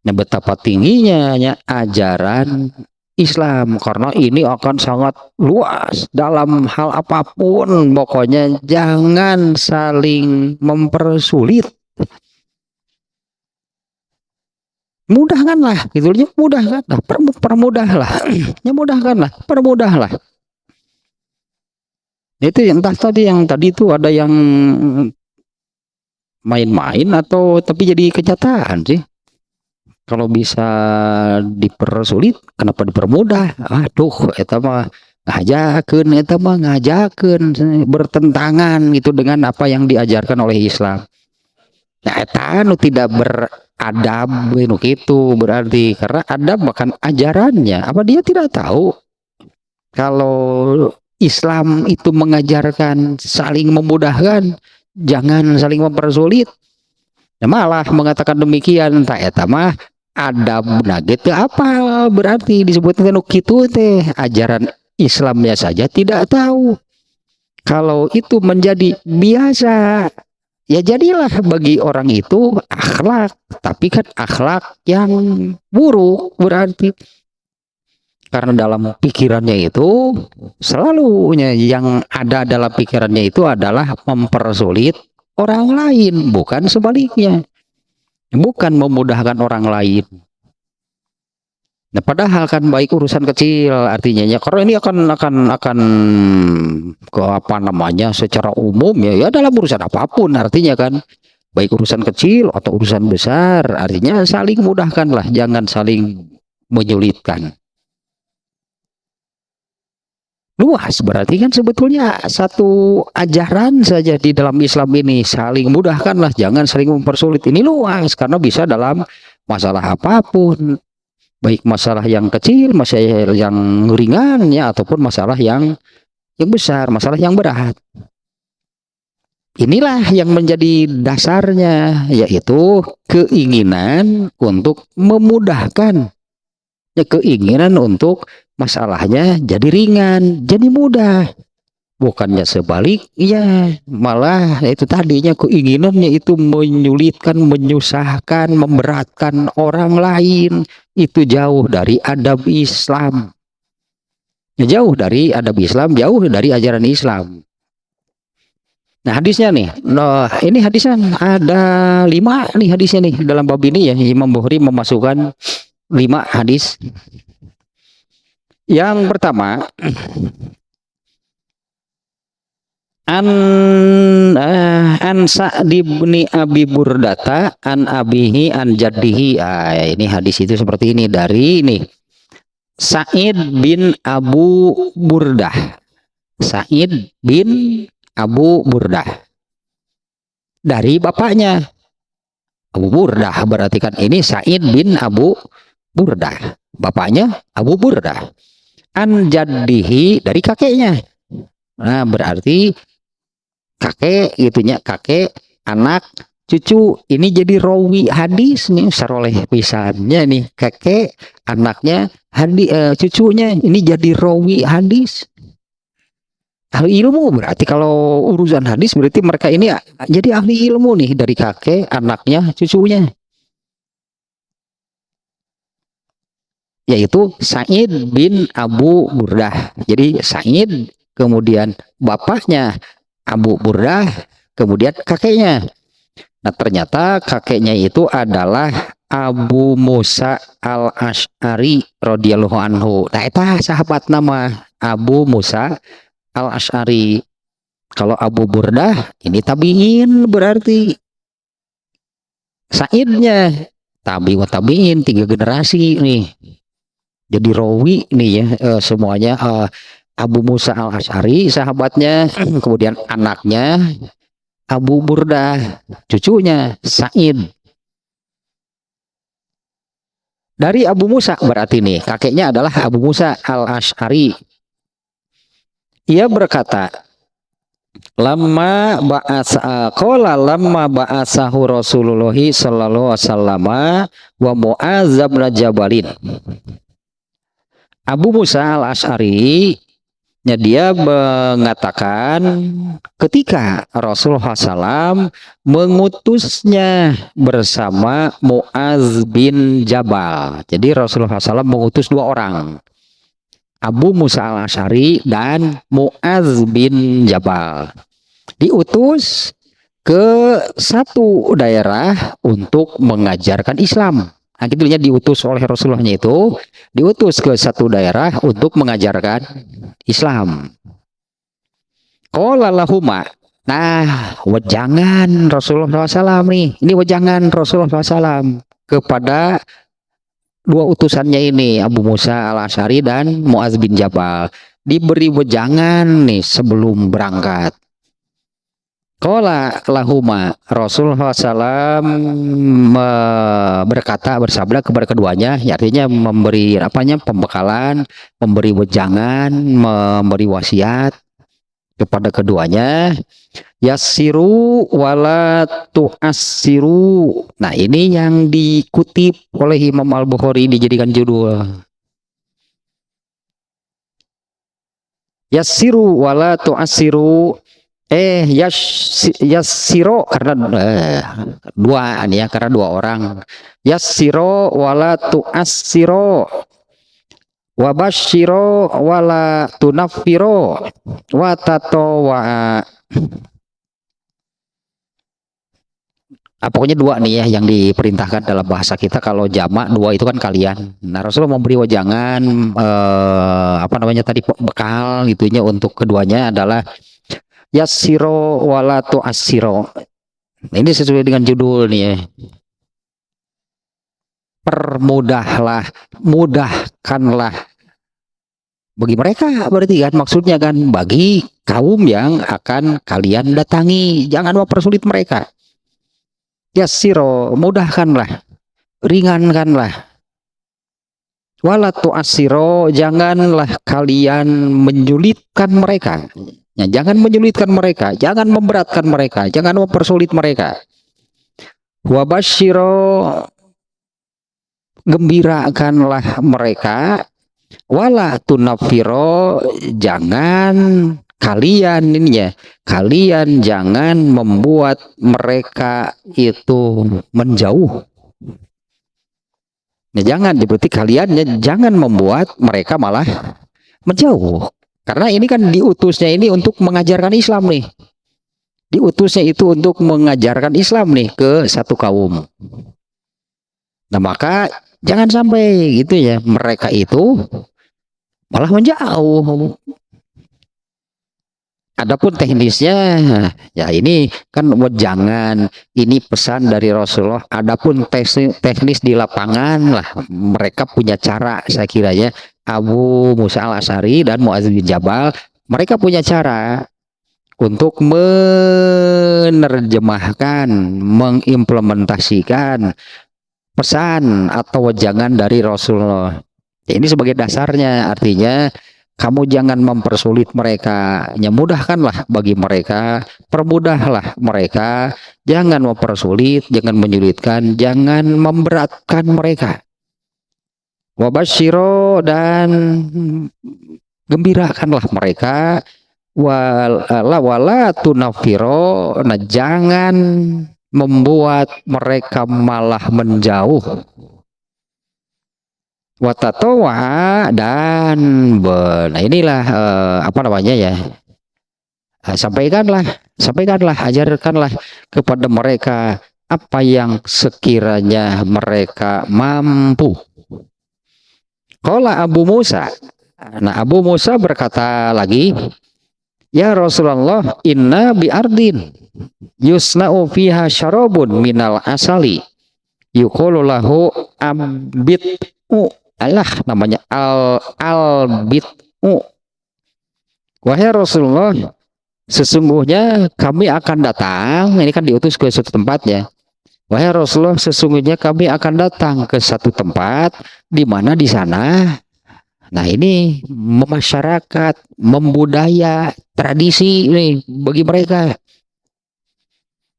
Nah, betapa tingginya ya ajaran Islam, karena ini akan sangat luas dalam hal apapun. Pokoknya jangan saling mempersulit. Mudahkanlah, gitu aja, mudahkanlah, permudahlah, ya mudahkanlah, permudahlah. Itu yang tadi itu ada yang main-main atau tapi jadi kenyataan sih. Kalau bisa dipersulit, kenapa dipermudah? Aduh, eta mah ngajakeun eta mah ngajakeun bertentangan itu dengan apa yang diajarkan oleh Islam. Nah eta nu tidak beradab nu kitu berarti karena adab bahkan ajarannya apa dia tidak tahu kalau Islam itu mengajarkan saling memudahkan, jangan saling mempersulit. Nah, malah mengatakan demikian tak eta mah adab nugget apa berarti disebutkan kitu teh ajaran Islamnya saja tidak tahu. Kalau itu menjadi biasa, ya jadilah bagi orang itu akhlak, tapi kan akhlak yang buruk berarti. Karena dalam pikirannya itu selalu yang ada dalam pikirannya itu adalah mempersulit orang lain, bukan sebaliknya. Bukan memudahkan orang lain. Nah, padahal kan baik urusan kecil artinya ya karena ini akan ke apa namanya secara umum ya dalam urusan apapun artinya kan baik urusan kecil atau urusan besar artinya saling mudahkanlah jangan saling menyulitkan. Luas berarti kan sebetulnya satu ajaran saja di dalam Islam ini saling mudahkanlah jangan saling mempersulit ini luas karena bisa dalam masalah apapun baik masalah yang kecil masalah yang ringan ya ataupun masalah yang besar masalah yang berat. Inilah yang menjadi dasarnya yaitu keinginan untuk memudahkan ya keinginan untuk masalahnya jadi ringan, jadi mudah. Bukannya sebaliknya, malah itu tadinya keinginannya itu menyulitkan, menyusahkan, memberatkan orang lain. Itu jauh dari adab Islam. Jauh dari adab Islam, jauh dari ajaran Islam. Nah hadisnya nih, nah ini hadisnya ada 5 nih hadisnya nih dalam bab ini ya Imam Bukhari memasukkan 5 hadis. Yang pertama an Sa'd bin Abi Burdata an abihi an jaddihi. Ini hadis itu seperti ini dari ini Sa'id bin Abu Burdah. Sa'id bin Abu Burdah dari bapaknya Abu Burdah berarti kan ini Sa'id bin Abu Burdah bapaknya Abu Burdah an jaddihi dari kakeknya. Nah berarti kakek gitunya kakek anak cucu ini jadi rawi hadis nih saroleh pisannya nih kakek anaknya cucunya ini jadi rawi hadis ahli ilmu berarti kalau urusan hadis berarti mereka ini jadi ahli ilmu nih dari kakek anaknya cucunya yaitu Sa'id bin Abu Burdah. Jadi Sa'id kemudian bapaknya Abu Burdah kemudian kakeknya. Nah ternyata kakeknya itu adalah Abu Musa al-Asy'ari radhiyallahu anhu. Nah itu sahabat nama Abu Musa al-Asy'ari. Kalau Abu Burdah ini tabi'in berarti Sa'idnya tabi'in 3 generasi nih. Jadi rawi nih ya semuanya Abu Musa al-Asy'ari sahabatnya kemudian anaknya Abu Burdah cucunya Sa'id dari Abu Musa berarti nih kakeknya adalah Abu Musa al-Asy'ari. Ia berkata lamma ba'asahu Rasulullah sallallahu alaihi wasallam wa Mu'adz bin Jabalin. Abu Musa al-Asy'ari dia mengatakan ketika Rasulullah SAW mengutusnya bersama Mu'adz bin Jabal. Jadi Rasulullah SAW mengutus 2 orang, Abu Musa al-Asy'ari dan Mu'adz bin Jabal. Diutus ke satu daerah untuk mengajarkan Islam. Nah, gitunya diutus oleh Rasulullahnya itu diutus ke satu daerah untuk mengajarkan Islam. Qala lahuma. Nah, wejangan Rasulullah SAW nih. Ini wejangan Rasulullah SAW kepada 2 utusannya ini, Abu Musa al-Asy'ari dan Mu'adz bin Jabal. diberi wejangan nih sebelum berangkat. Qala lahuma, Rasulullah SAW berkata, bersabda kepada keduanya, ya artinya memberi pembekalan, memberi wejangan, memberi wasiat kepada keduanya. Yassiru wala tu'assiru. Nah, ini yang dikutip oleh Imam Al-Bukhari dijadikan judul. Yassiru wala tu'assiru. Yassiro karena dua nih ya, karena dua orang. Yassiro wala tu'assiro, wabasyiro wala tunaffiro, watatowa. Pokoknya dua nih ya yang diperintahkan dalam bahasa kita. Kalau jamak dua itu kan kalian. Nah, Rasulullah memberi wejangan tadi bekal gitunya untuk keduanya adalah yassiro wala tu'assiro. Nah, ini sesuai dengan judul nih ya. Permudahlah, mudahkanlah bagi mereka, berarti kan maksudnya kan bagi kaum yang akan kalian datangi, jangan mempersulit mereka. Yassiro, mudahkanlah, ringankanlah. Wala tu'assiro, janganlah kalian menyulitkan mereka. Ya, jangan menyulitkan mereka, jangan memberatkan mereka, jangan mempersulit mereka. Wabasyiro, gembirakanlah mereka. Wala tunafiro, jangan kalian kalian jangan membuat mereka itu menjauh. Ya, jangan, berarti kalian jangan membuat mereka malah menjauh. Karena ini kan diutusnya ini untuk mengajarkan Islam nih. Diutusnya itu untuk mengajarkan Islam nih ke satu kaum. Nah, maka jangan sampai gitu ya, mereka itu malah menjauh. Adapun teknisnya, ya ini kan wejangan, ini pesan dari Rasulullah. Adapun teknis di lapangan lah, mereka punya cara, saya kira ya. Abu Musa Al-Asy'ari dan Mu'adz bin Jabal, mereka punya cara untuk menerjemahkan, mengimplementasikan pesan atau wejangan dari Rasulullah. Ini sebagai dasarnya, artinya kamu jangan mempersulit mereka, ya mudahkanlah bagi mereka, permudahlah mereka, jangan mempersulit, jangan menyulitkan, jangan memberatkan mereka. Wabasyiro, dan gembirakanlah mereka. Wala tunafiro, nah jangan membuat mereka malah menjauh. Watatowa, dan nah inilah sampaikanlah, ajarkanlah kepada mereka apa yang sekiranya mereka mampu. Qala Abu Musa. Nah, Abu Musa berkata lagi, ya Rasulullah, inna bi'ardin yusna'u fiha syarabun minal asali yuqalu lahu ambit'u. Namanya al-bit'u. Wahai Rasulullah, sesungguhnya kami akan datang, ini kan diutus ke suatu tempat ya. Wahai Rasulullah, sesungguhnya kami akan datang ke satu tempat di mana di sana, nah ini memasyarakat, membudaya, tradisi ini bagi mereka,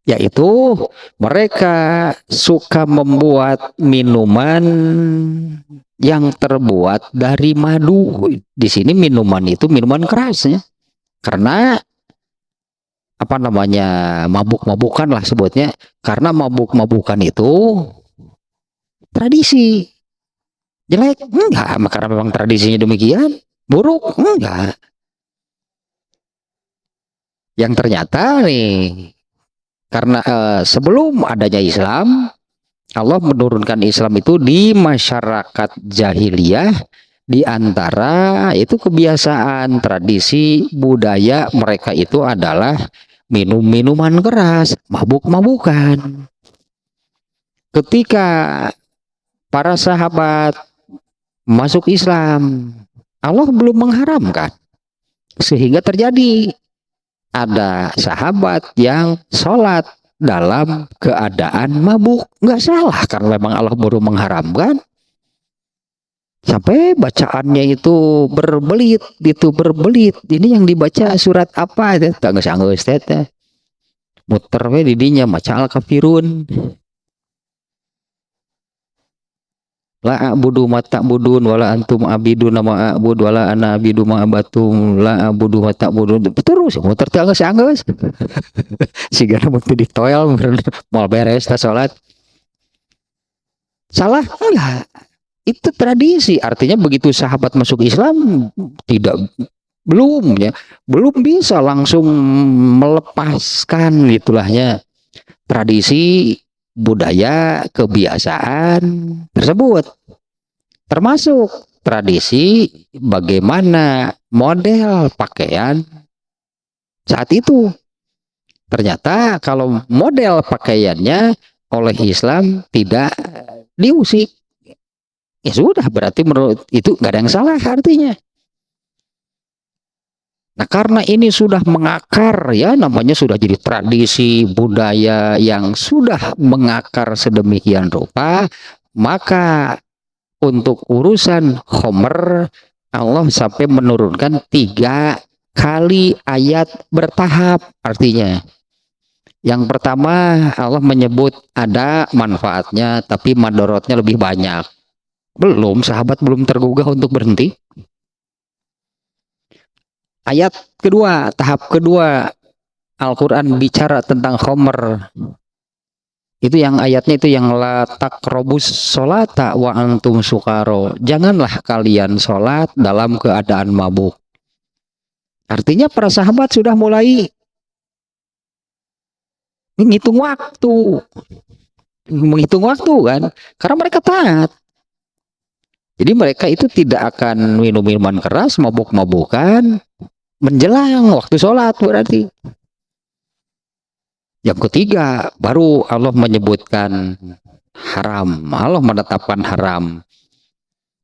yaitu mereka suka membuat minuman yang terbuat dari madu. Di sini minuman itu minuman keras ya, karena mabuk-mabukan lah sebutnya, karena mabuk-mabukan itu tradisi. Jelek? Enggak, karena memang tradisinya demikian. Buruk? Enggak. Yang ternyata nih, karena sebelum adanya Islam, Allah menurunkan Islam itu di masyarakat jahiliyah, di antara itu kebiasaan, tradisi, budaya mereka itu adalah minum minuman keras, mabuk-mabukan. Ketika para sahabat masuk Islam, Allah belum mengharamkan. Sehingga terjadi ada sahabat yang sholat dalam keadaan mabuk. Nggak salah, karena memang Allah baru mengharamkan. Sampai bacaannya itu berbelit. Ini yang dibaca surat apa? Tanggus anggus teh. Muter we didinya maca al-kafirun. La a'budu ma ta'budun wala antum abidun ma a'bud wala ana abidu ma abatum la a'budu ma ta'budun. Terus muter tanggus sigana mesti ditoel mau beres ta salat. Salah enggak? Itu tradisi, artinya begitu sahabat masuk Islam belum bisa langsung melepaskan gitulahnya tradisi, budaya, kebiasaan tersebut, termasuk tradisi bagaimana model pakaian saat itu. Ternyata kalau model pakaiannya oleh Islam tidak diusik, ya sudah, berarti menurut itu nggak ada yang salah artinya. Nah, karena ini sudah mengakar, ya namanya sudah jadi tradisi budaya yang sudah mengakar sedemikian rupa, maka untuk urusan khomer Allah sampai menurunkan 3 kali ayat bertahap. Artinya yang pertama Allah menyebut ada manfaatnya tapi madorotnya lebih banyak. Sahabat belum tergugah untuk berhenti. Ayat kedua, tahap kedua, Al-Quran bicara tentang khomer. Itu yang ayatnya itu yang la taqrabus sholata wa antum sukaro. Janganlah kalian sholat dalam keadaan mabuk. Artinya para sahabat sudah mulai menghitung waktu kan, karena mereka taat. Jadi mereka itu tidak akan minum minuman keras, mabuk-mabukan menjelang waktu sholat berarti. Yang ketiga, baru Allah menyebutkan haram. Allah menetapkan haram.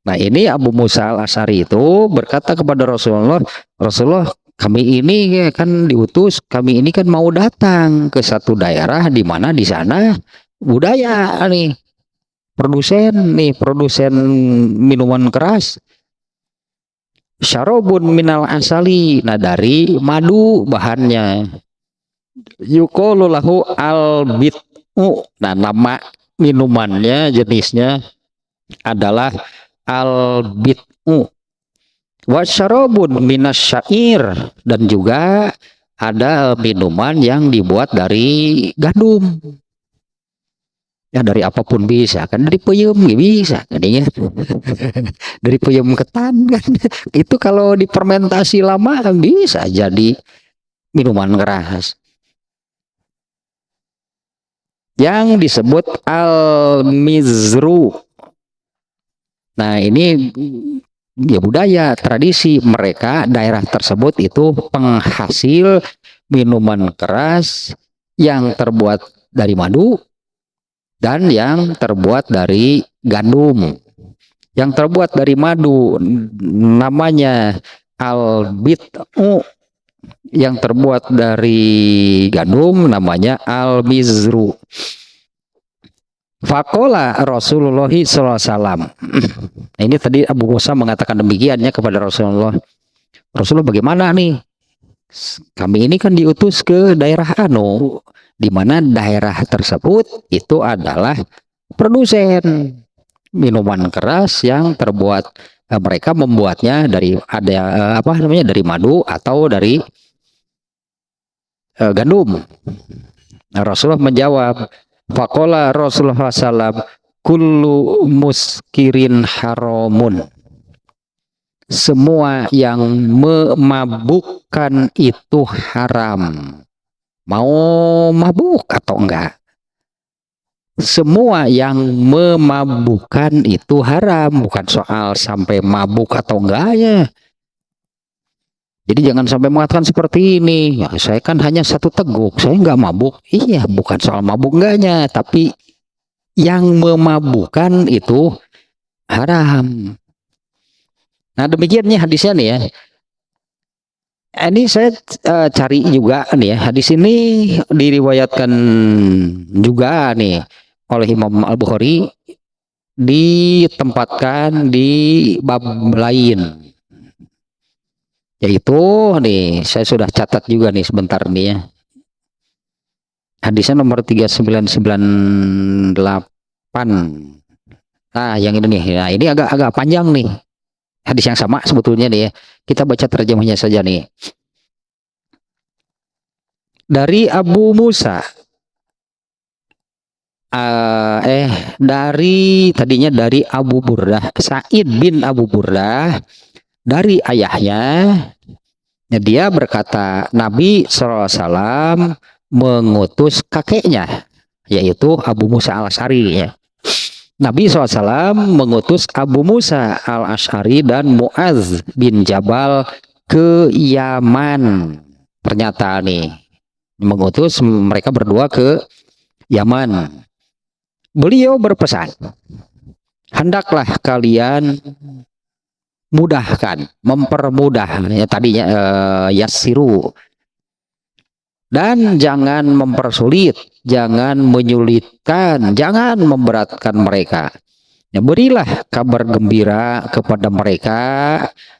Nah, ini Abu Musa al-Asy'ari itu berkata kepada Rasulullah, kami ini kan diutus, kami ini kan mau datang ke satu daerah di mana di sana budaya nih, produsen minuman keras. Syarobun minal asali, nah dari madu bahannya. Yuqalu lahu albit'u, nah nama minumannya jenisnya adalah albit'u. Wa syarobun minas syair, dan juga ada minuman yang dibuat dari gandum. Ya dari apapun bisa kan, dari peyem bisa kan ya. Dari peyem ketan kan. Itu kalau difermentasi lama bisa jadi minuman keras. Yang disebut al-mizru. Nah, ini ya budaya, tradisi mereka, daerah tersebut itu penghasil minuman keras yang terbuat dari madu dan yang terbuat dari gandum. Yang terbuat dari madu namanya albit'u, yang terbuat dari gandum namanya al-mizru. Faqala Rasulullah SAW. Ini tadi Abu Musa mengatakan demikiannya kepada Rasulullah. Rasulullah, bagaimana nih? Kami ini kan diutus ke daerah di mana daerah tersebut itu adalah produsen minuman keras yang terbuat, mereka membuatnya dari dari madu atau dari gandum. Nah, Rasulullah menjawab, faqala Rasulullah SAW, kullu muskirin haramun. Semua yang memabukkan itu haram. Mau mabuk atau enggak, semua yang memabukkan itu haram, bukan soal sampai mabuk atau enggaknya. Jadi jangan sampai mengatakan seperti ini, ya, saya kan hanya 1 teguk, saya enggak mabuk. Iya, bukan soal mabuk enggaknya, tapi yang memabukkan itu haram. Nah, demikiannya hadisnya nih ya. Ini saya cari juga nih ya, hadis ini diriwayatkan juga nih oleh Imam Al-Bukhari, ditempatkan di bab lain, yaitu nih saya sudah catat juga nih sebentar nih ya. Hadisnya nomor 3998. Nah, yang ini nih. Nah, ini agak panjang nih. Hadis yang sama sebetulnya nih ya. Kita baca terjemahnya saja nih. Dari Abu Musa, dari Abu Burdah, Sa'id bin Abu Burdah, dari ayahnya, dia berkata, Nabi SAW mengutus kakeknya, yaitu Abu Musa al-Asy'ari ya. Nabi SAW mengutus Abu Musa al-Asy'ari dan Mu'adz bin Jabal ke Yaman. Ternyata nih, mengutus mereka berdua ke Yaman. Beliau berpesan, hendaklah kalian mudahkan, mempermudah, ya tadinya yassiru, dan jangan mempersulit, jangan menyulitkan, jangan memberatkan mereka. Ya, berilah kabar gembira kepada mereka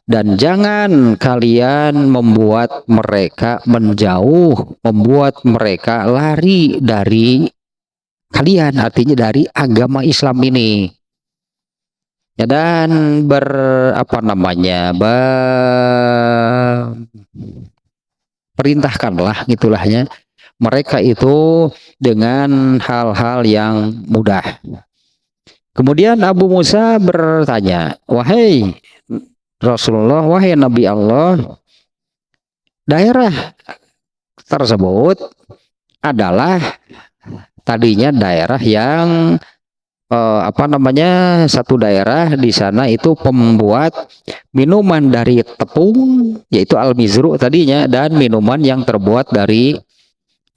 dan jangan kalian membuat mereka menjauh, membuat mereka lari dari kalian, artinya dari agama Islam ini. Ya, dan perintahkanlah gitulahnya mereka itu dengan hal-hal yang mudah. Kemudian Abu Musa bertanya, wahai Rasulullah, wahai Nabi Allah, daerah tersebut adalah tadinya daerah yang satu daerah di sana itu pembuat minuman dari tepung, yaitu al-mizru tadinya, dan minuman yang terbuat dari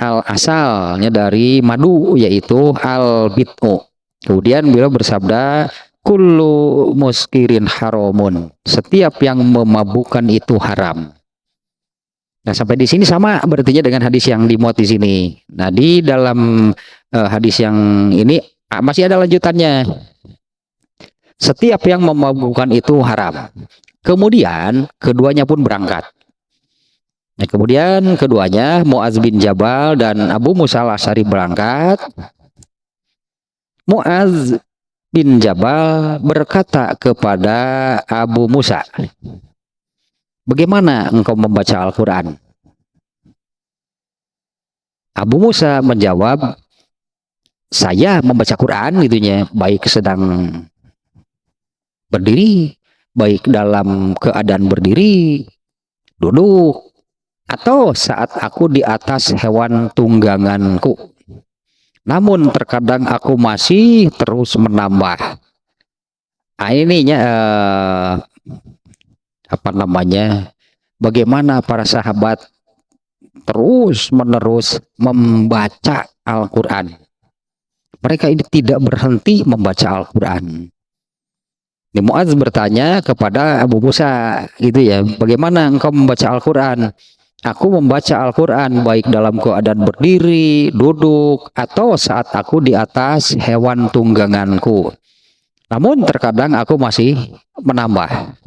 al-asalnya dari madu, yaitu al-bid'u. Kemudian beliau bersabda, kullu muskirin haramun, setiap yang memabukkan itu haram. Nah, sampai di sini sama berartinya dengan hadis yang dimuat di sini. Nah, di dalam hadis yang ini masih ada lanjutannya. Setiap yang memabukkan itu haram. Kemudian keduanya pun berangkat. Nah, kemudian keduanya, Mu'adz bin Jabal dan Abu Musa al-Asy'ari berangkat. Mu'adz bin Jabal berkata kepada Abu Musa, bagaimana engkau membaca Al-Quran? Abu Musa menjawab, saya membaca Quran gitunya, baik sedang berdiri, baik dalam keadaan berdiri, duduk, atau saat aku di atas hewan tungganganku. Namun terkadang aku masih terus menambah. Ininya bagaimana para sahabat terus menerus membaca Al-Quran. Mereka ini tidak berhenti membaca Al-Quran. Mu'adz bertanya kepada Abu Musa, gitu ya, bagaimana engkau membaca Al-Quran? Aku membaca Al-Quran baik dalam keadaan berdiri, duduk, atau saat aku di atas hewan tungganganku. Namun terkadang aku masih menambah.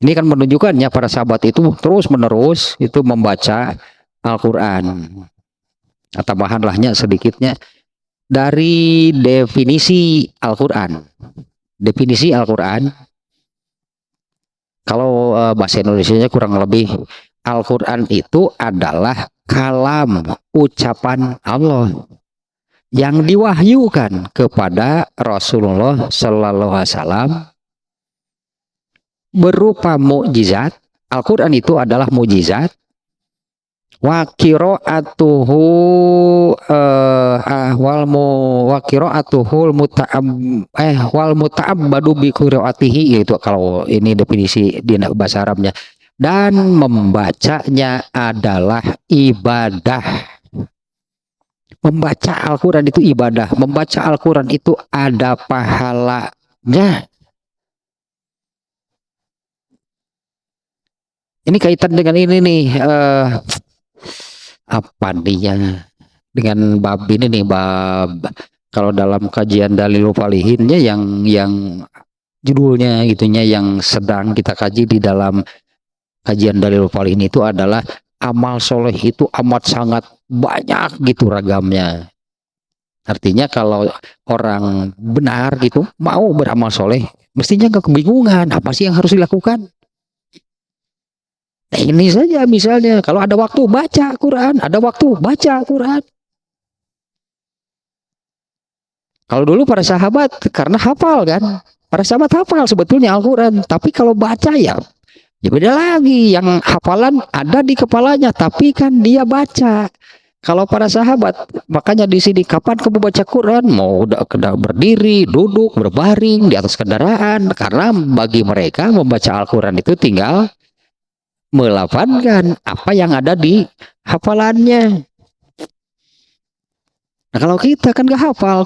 Ini kan menunjukkannya para sahabat itu terus menerus itu membaca Al-Quran. Tambahanlahnya sedikitnya dari definisi Al-Quran. Definisi Al-Quran, kalau bahasa Indonesianya kurang lebih, Al-Quran itu adalah kalam, ucapan Allah yang diwahyukan kepada Rasulullah Sallallahu Alaihi Wasallam berupa mukjizat. Al-Quran itu adalah mukjizat. Wa qiraatuhu wal muta'abbadu bi qiraatihi, gitu kalau ini definisi di bahasa Arabnya. Dan membacanya adalah ibadah. Membaca Al-Quran itu ibadah. Membaca Al-Quran itu ada pahalanya. Ini kaitan dengan ini nih, apa dia? Dengan bab ini nih, bab kalau dalam kajian dalil falihinnya yang judulnya gitunya yang sedang kita kaji di dalam kajian dalil falihin itu adalah amal soleh itu amat sangat banyak gitu ragamnya. Artinya kalau orang benar gitu mau beramal soleh, mestinya nggak kebingungan apa sih yang harus dilakukan. Nah, ini saja misalnya kalau ada waktu baca Quran, ada waktu baca Quran. Kalau dulu para sahabat karena hafal kan, para sahabat hafal sebetulnya Al-Quran, tapi kalau baca ya beda lagi. Yang hafalan ada di kepalanya, tapi kan dia baca. Kalau para sahabat, makanya di sini kapan kamu baca Quran? Mau udah berdiri, duduk, berbaring di atas kendaraan, karena bagi mereka membaca Al-Quran itu tinggal melafalkan apa yang ada di hafalannya. Nah, kalau kita kan gak hafal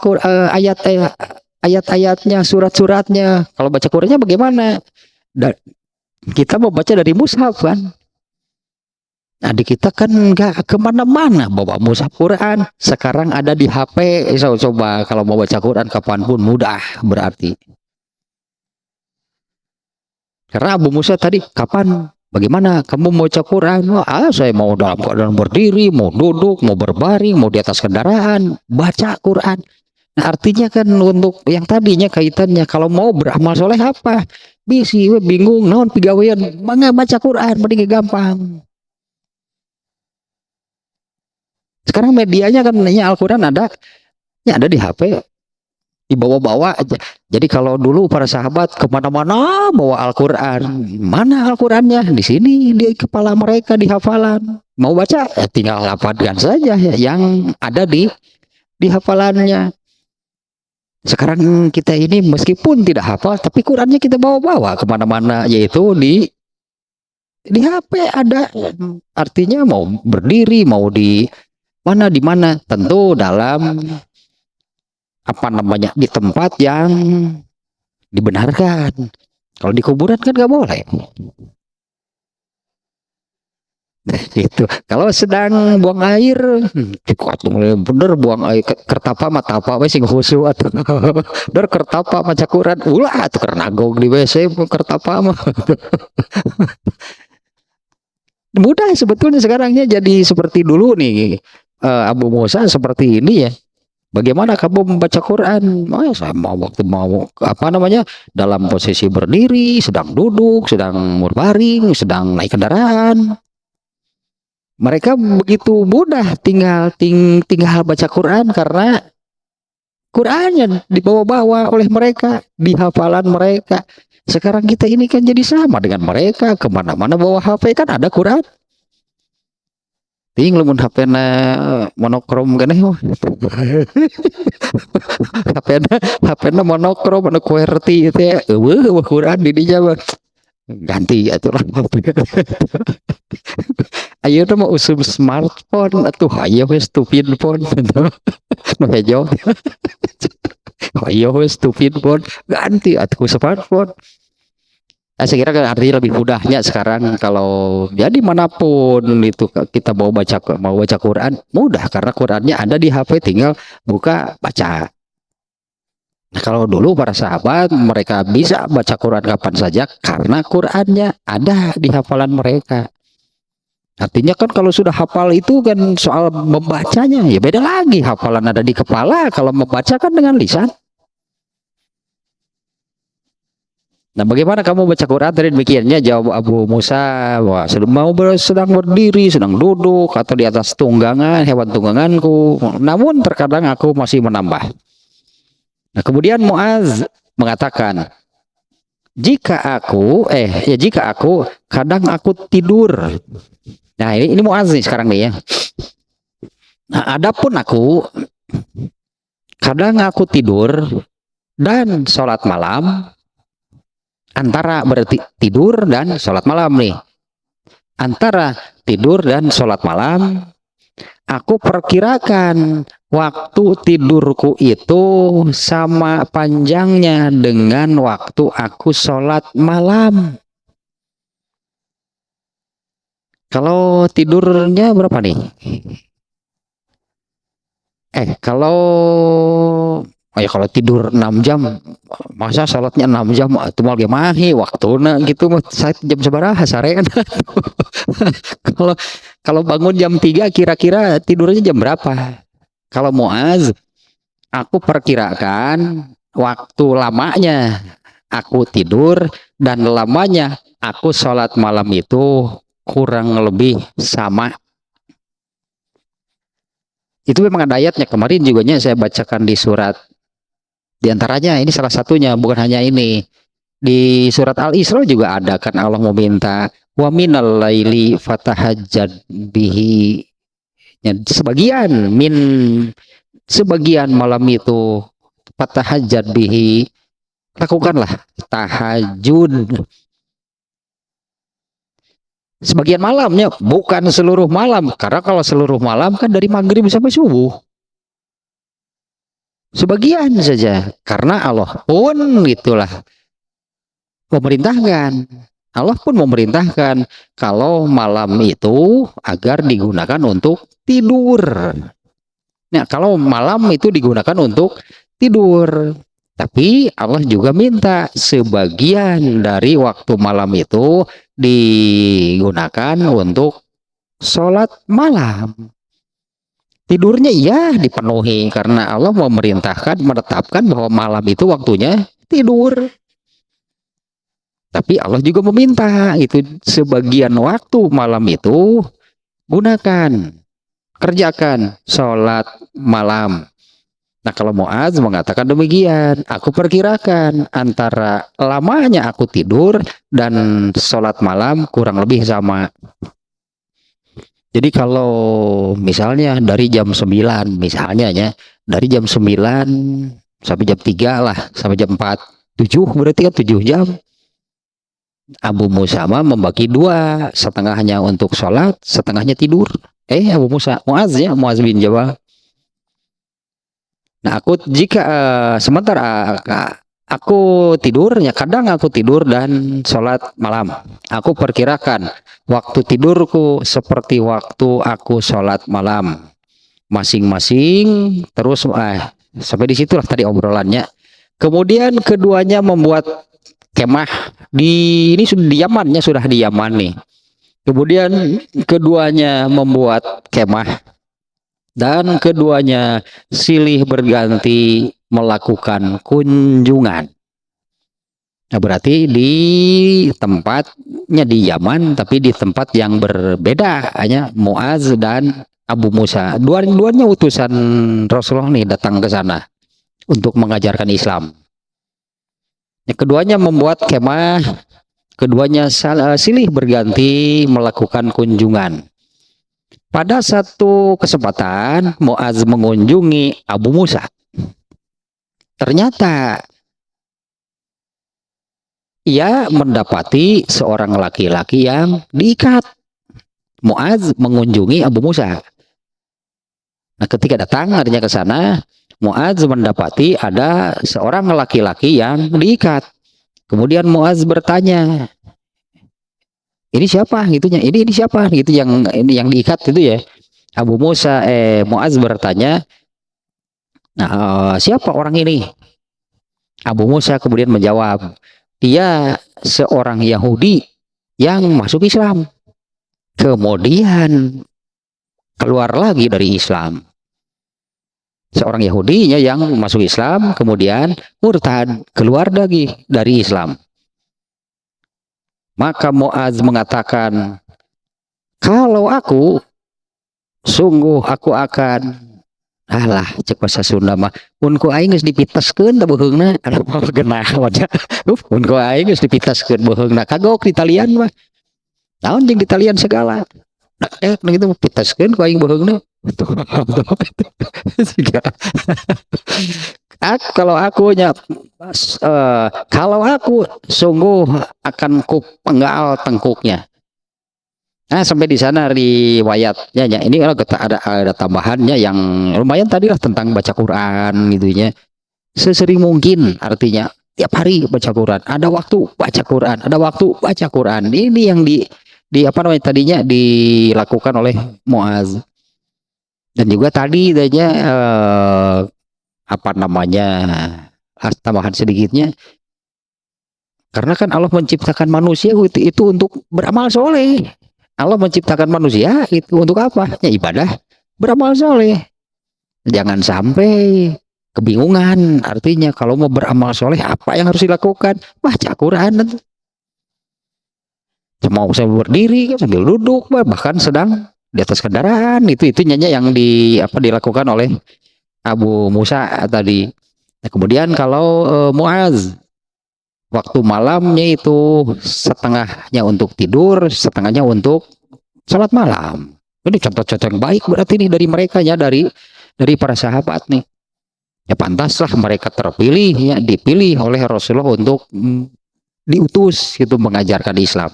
ayat-ayatnya, surat-suratnya. Kalau baca Qurannya bagaimana? Kita membaca dari mushaf kan. Nah, di kita kan nggak kemana-mana bawa mushaf Quran. Sekarang ada di HP. Coba kalau mau baca Quran kapanpun mudah berarti. Karena Abu Musa tadi kapan? Bagaimana kamu mau baca Quran? Saya mau dalam keadaan berdiri, mau duduk, mau berbaring, mau di atas kendaraan, baca Quran. Nah, artinya kan untuk yang tadinya kaitannya kalau mau beramal soleh apa? Bisi, bingung, naon pigawean, mangga baca Quran, mending gampang. Sekarang medianya kan Al-Quran ada di HP. Dibawa-bawa aja. Jadi kalau dulu para sahabat kemana-mana bawa Al-Quran, mana Al-Qurannya? Di sini di kepala mereka, di hafalan. Mau baca ya tinggal lafadzkan saja ya, yang ada di hafalannya. Sekarang kita ini meskipun tidak hafal, tapi Qurannya kita bawa-bawa kemana-mana, yaitu di HP ada. Artinya mau berdiri, mau di mana, tentu dalam apa namanya di tempat yang dibenarkan. Kalau di kuburan kan nggak boleh. Gitu. Kalau sedang buang air, bener buang air kertapa matapa wes sing khusu atuh. Der kertapa maca Quran ulah atuh karena gog di WC kertapa mah. Mudah sebetulnya sekarangnya jadi seperti dulu nih. Abu Musa seperti ini ya. Bagaimana kamu membaca Quran? Saya mau waktu mau apa namanya dalam posisi berdiri, sedang duduk, sedang berbaring, sedang naik kendaraan. Mereka begitu mudah tinggal baca Quran karena Qurannya dibawa-bawa oleh mereka, di hafalan mereka. Sekarang kita ini kan jadi sama dengan mereka, kemana-mana bawa HP kan ada Quran. Ting lamun HP-na monokrom keneh HP-na monokrom anu QWERTY teh eueuh Quran di dinya mah ganti atuh lah. Ayeuna mah usum smartphone atuh aya we stupid phone nu hejo. Aya we stupid phone ganti atuh smartphone. Saya kira artinya lebih mudahnya sekarang kalau ya dimanapun itu kita mau baca Quran mudah karena Qurannya ada di HP tinggal buka baca. Nah, kalau dulu para sahabat mereka bisa baca Quran kapan saja karena Qurannya ada di hafalan mereka. Artinya kan kalau sudah hafal itu kan soal membacanya ya beda lagi, hafalan ada di kepala, kalau membaca kan dengan lisan. Nah, bagaimana kamu baca Quran? Tadi demikiannya jawab Abu Musa, wah sedang berdiri, sedang duduk atau di atas tunggangan, hewan tungganganku. Namun terkadang aku masih menambah. Nah, kemudian Muaz mengatakan, jika aku kadang aku tidur. Nah, ini Muaz nih sekarang nih ya. Nah, adapun aku kadang aku tidur dan sholat malam. Antara berarti tidur dan sholat malam nih. Antara tidur dan sholat malam, aku perkirakan waktu tidurku itu sama panjangnya dengan waktu aku sholat malam. Kalau tidurnya berapa nih? Kalau kalau tidur 6 jam, masa salatnya 6 jam itu mah ge mahi waktuna gitu mah saya jam sabaraha sarean. Kalau kalau bangun jam 3 kira-kira tidurnya jam berapa? Kalau Muaz, aku perkirakan waktu lamanya aku tidur dan lamanya aku sholat malam itu kurang lebih sama. Itu memang ada ayatnya, kemarin juga saya bacakan di surat, di antaranya ini salah satunya, bukan hanya ini. Di surat Al-Isra juga ada kan Allah meminta wa minal laili fatahajjad bihi. Sebagian sebagian malam itu fatahajjad bihi, lakukanlah tahajud. Sebagian malamnya, bukan seluruh malam, karena kalau seluruh malam kan dari maghrib sampai subuh. Sebagian saja, karena Allah pun itulah memerintahkan. Allah pun memerintahkan kalau malam itu agar digunakan untuk tidur. Nah, kalau malam itu digunakan untuk tidur, tapi Allah juga minta sebagian dari waktu malam itu digunakan untuk sholat malam. Tidurnya iya dipenuhi karena Allah memerintahkan, menetapkan bahwa malam itu waktunya tidur. Tapi Allah juga meminta itu sebagian waktu malam itu gunakan, kerjakan sholat malam. Nah, kalau Muaz mengatakan demikian, aku perkirakan antara lamanya aku tidur dan sholat malam kurang lebih sama. Jadi kalau misalnya dari jam 9 misalnya ya, dari jam 9 sampai jam 3 lah, sampai jam 4, 7 berarti kan 7 jam. Abu Musa membagi dua, setengahnya untuk sholat, setengahnya tidur. Abu Musa, Muaz ya, Muaz bin Jabal. Nah, aku jika sementara aku tidur, ya kadang aku tidur dan sholat malam. Aku perkirakan waktu tidurku seperti waktu aku sholat malam. Masing-masing terus sampai disitulah tadi obrolannya. Kemudian keduanya membuat kemah ini sudah di Yaman, sudah di Yaman nih. Kemudian keduanya membuat kemah dan keduanya silih berganti melakukan kunjungan. Nah, berarti di tempatnya di Yaman, tapi di tempat yang berbeda, hanya Muaz dan Abu Musa. Dua-duanya utusan Rasulullah nih datang ke sana untuk mengajarkan Islam. Keduanya membuat kemah, keduanya silih berganti melakukan kunjungan. Pada satu kesempatan Muaz mengunjungi Abu Musa. Ternyata ia mendapati seorang laki-laki yang diikat. Muaz mengunjungi Abu Musa. Nah, ketika datang artinya ke sana, Muaz mendapati ada seorang laki-laki yang diikat. Kemudian Muaz bertanya, ini siapa gitunya? Ini siapa gitu yang diikat itu ya? Abu Musa Muaz bertanya, nah, siapa orang ini? Abu Musa kemudian menjawab, dia seorang Yahudi yang masuk Islam. Kemudian keluar lagi dari Islam. Seorang Yahudinya yang masuk Islam kemudian murtad, keluar lagi dari Islam. Maka Muaz mengatakan, kalau aku sungguh aku akan alah cek bahasa Sunda mah mun ku aing geus dipitaskeun da beuheungna ada apa genah wadah mun ku aing geus dipitaskeun beuheungna kagok di talian mah naon jeung di talian segala gitu pitaskeun ku aing beuheungna. Kalau aku sungguh akan ku penggal tengkuknya. Nah, sampai di sana riwayatnya ya. Ini kalau kita ada tambahannya yang lumayan tadi lah tentang baca Quran gitunya. Sesering mungkin, artinya tiap hari baca Quran, ada waktu baca Quran, ada waktu baca Quran. Ini yang apa namanya tadinya dilakukan oleh Muaz. Dan juga tadi adanya apa namanya tambahan sedikitnya, karena kan Allah menciptakan manusia itu untuk beramal soleh. Allah menciptakan manusia itu untuk apa? Ya ibadah, beramal soleh. Jangan sampai kebingungan. Artinya kalau mau beramal soleh apa yang harus dilakukan? Baca Quran. Mau sambil berdiri, sambil duduk, bahkan sedang di atas kendaraan. Itu nyanyi yang dilakukan oleh Abu Musa tadi. Nah, kemudian kalau Muaz, waktu malamnya itu setengahnya untuk tidur, setengahnya untuk sholat malam. Ini contoh-contoh yang baik berarti nih dari mereka ya, dari para sahabat nih. Ya pantaslah mereka terpilih, ya dipilih oleh Rasulullah untuk diutus itu mengajarkan Islam.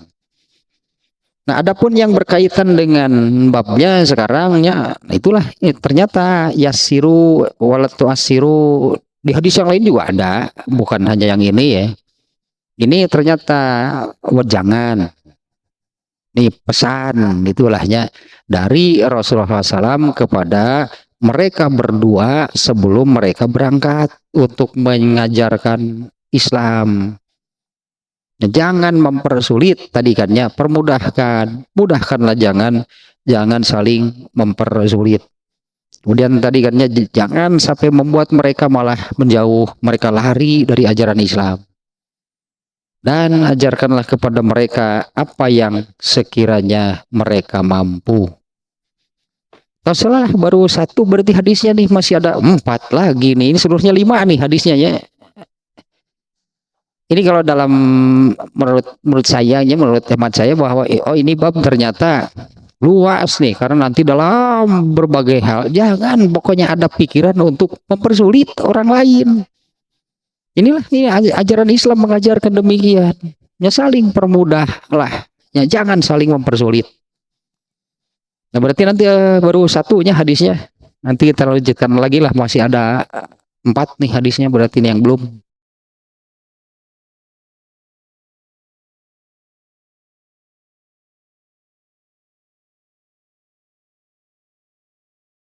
Nah, adapun yang berkaitan dengan babnya sekarang ya itulah ternyata yasiru walatu asiru, di hadis yang lain juga ada, bukan hanya yang ini ya. Ini ternyata jangan. Nih pesan itulahnya dari Rasulullah SAW kepada mereka berdua sebelum mereka berangkat untuk mengajarkan Islam. Jangan mempersulit tadi kan ya, mudahkanlah, jangan saling mempersulit. Kemudian tadi kan ya, jangan sampai membuat mereka malah menjauh, mereka lari dari ajaran Islam. Dan ajarkanlah kepada mereka apa yang sekiranya mereka mampu. Kalau salah baru satu berarti hadisnya nih, masih ada 4 lagi nih. Ini seluruhnya 5 nih hadisnya ya. Ini kalau dalam menurut saya ya, menurut hemat saya bahwa ini bab ternyata luas nih, karena nanti dalam berbagai hal jangan pokoknya ada pikiran untuk mempersulit orang lain. Inilah ini ajaran Islam mengajarkan demikian. Ya saling permudahlah. Ya jangan saling mempersulit. Nah berarti nanti baru satunya hadisnya. Nanti kita lanjutkan lagi lah, masih ada 4 nih hadisnya berarti ini yang belum.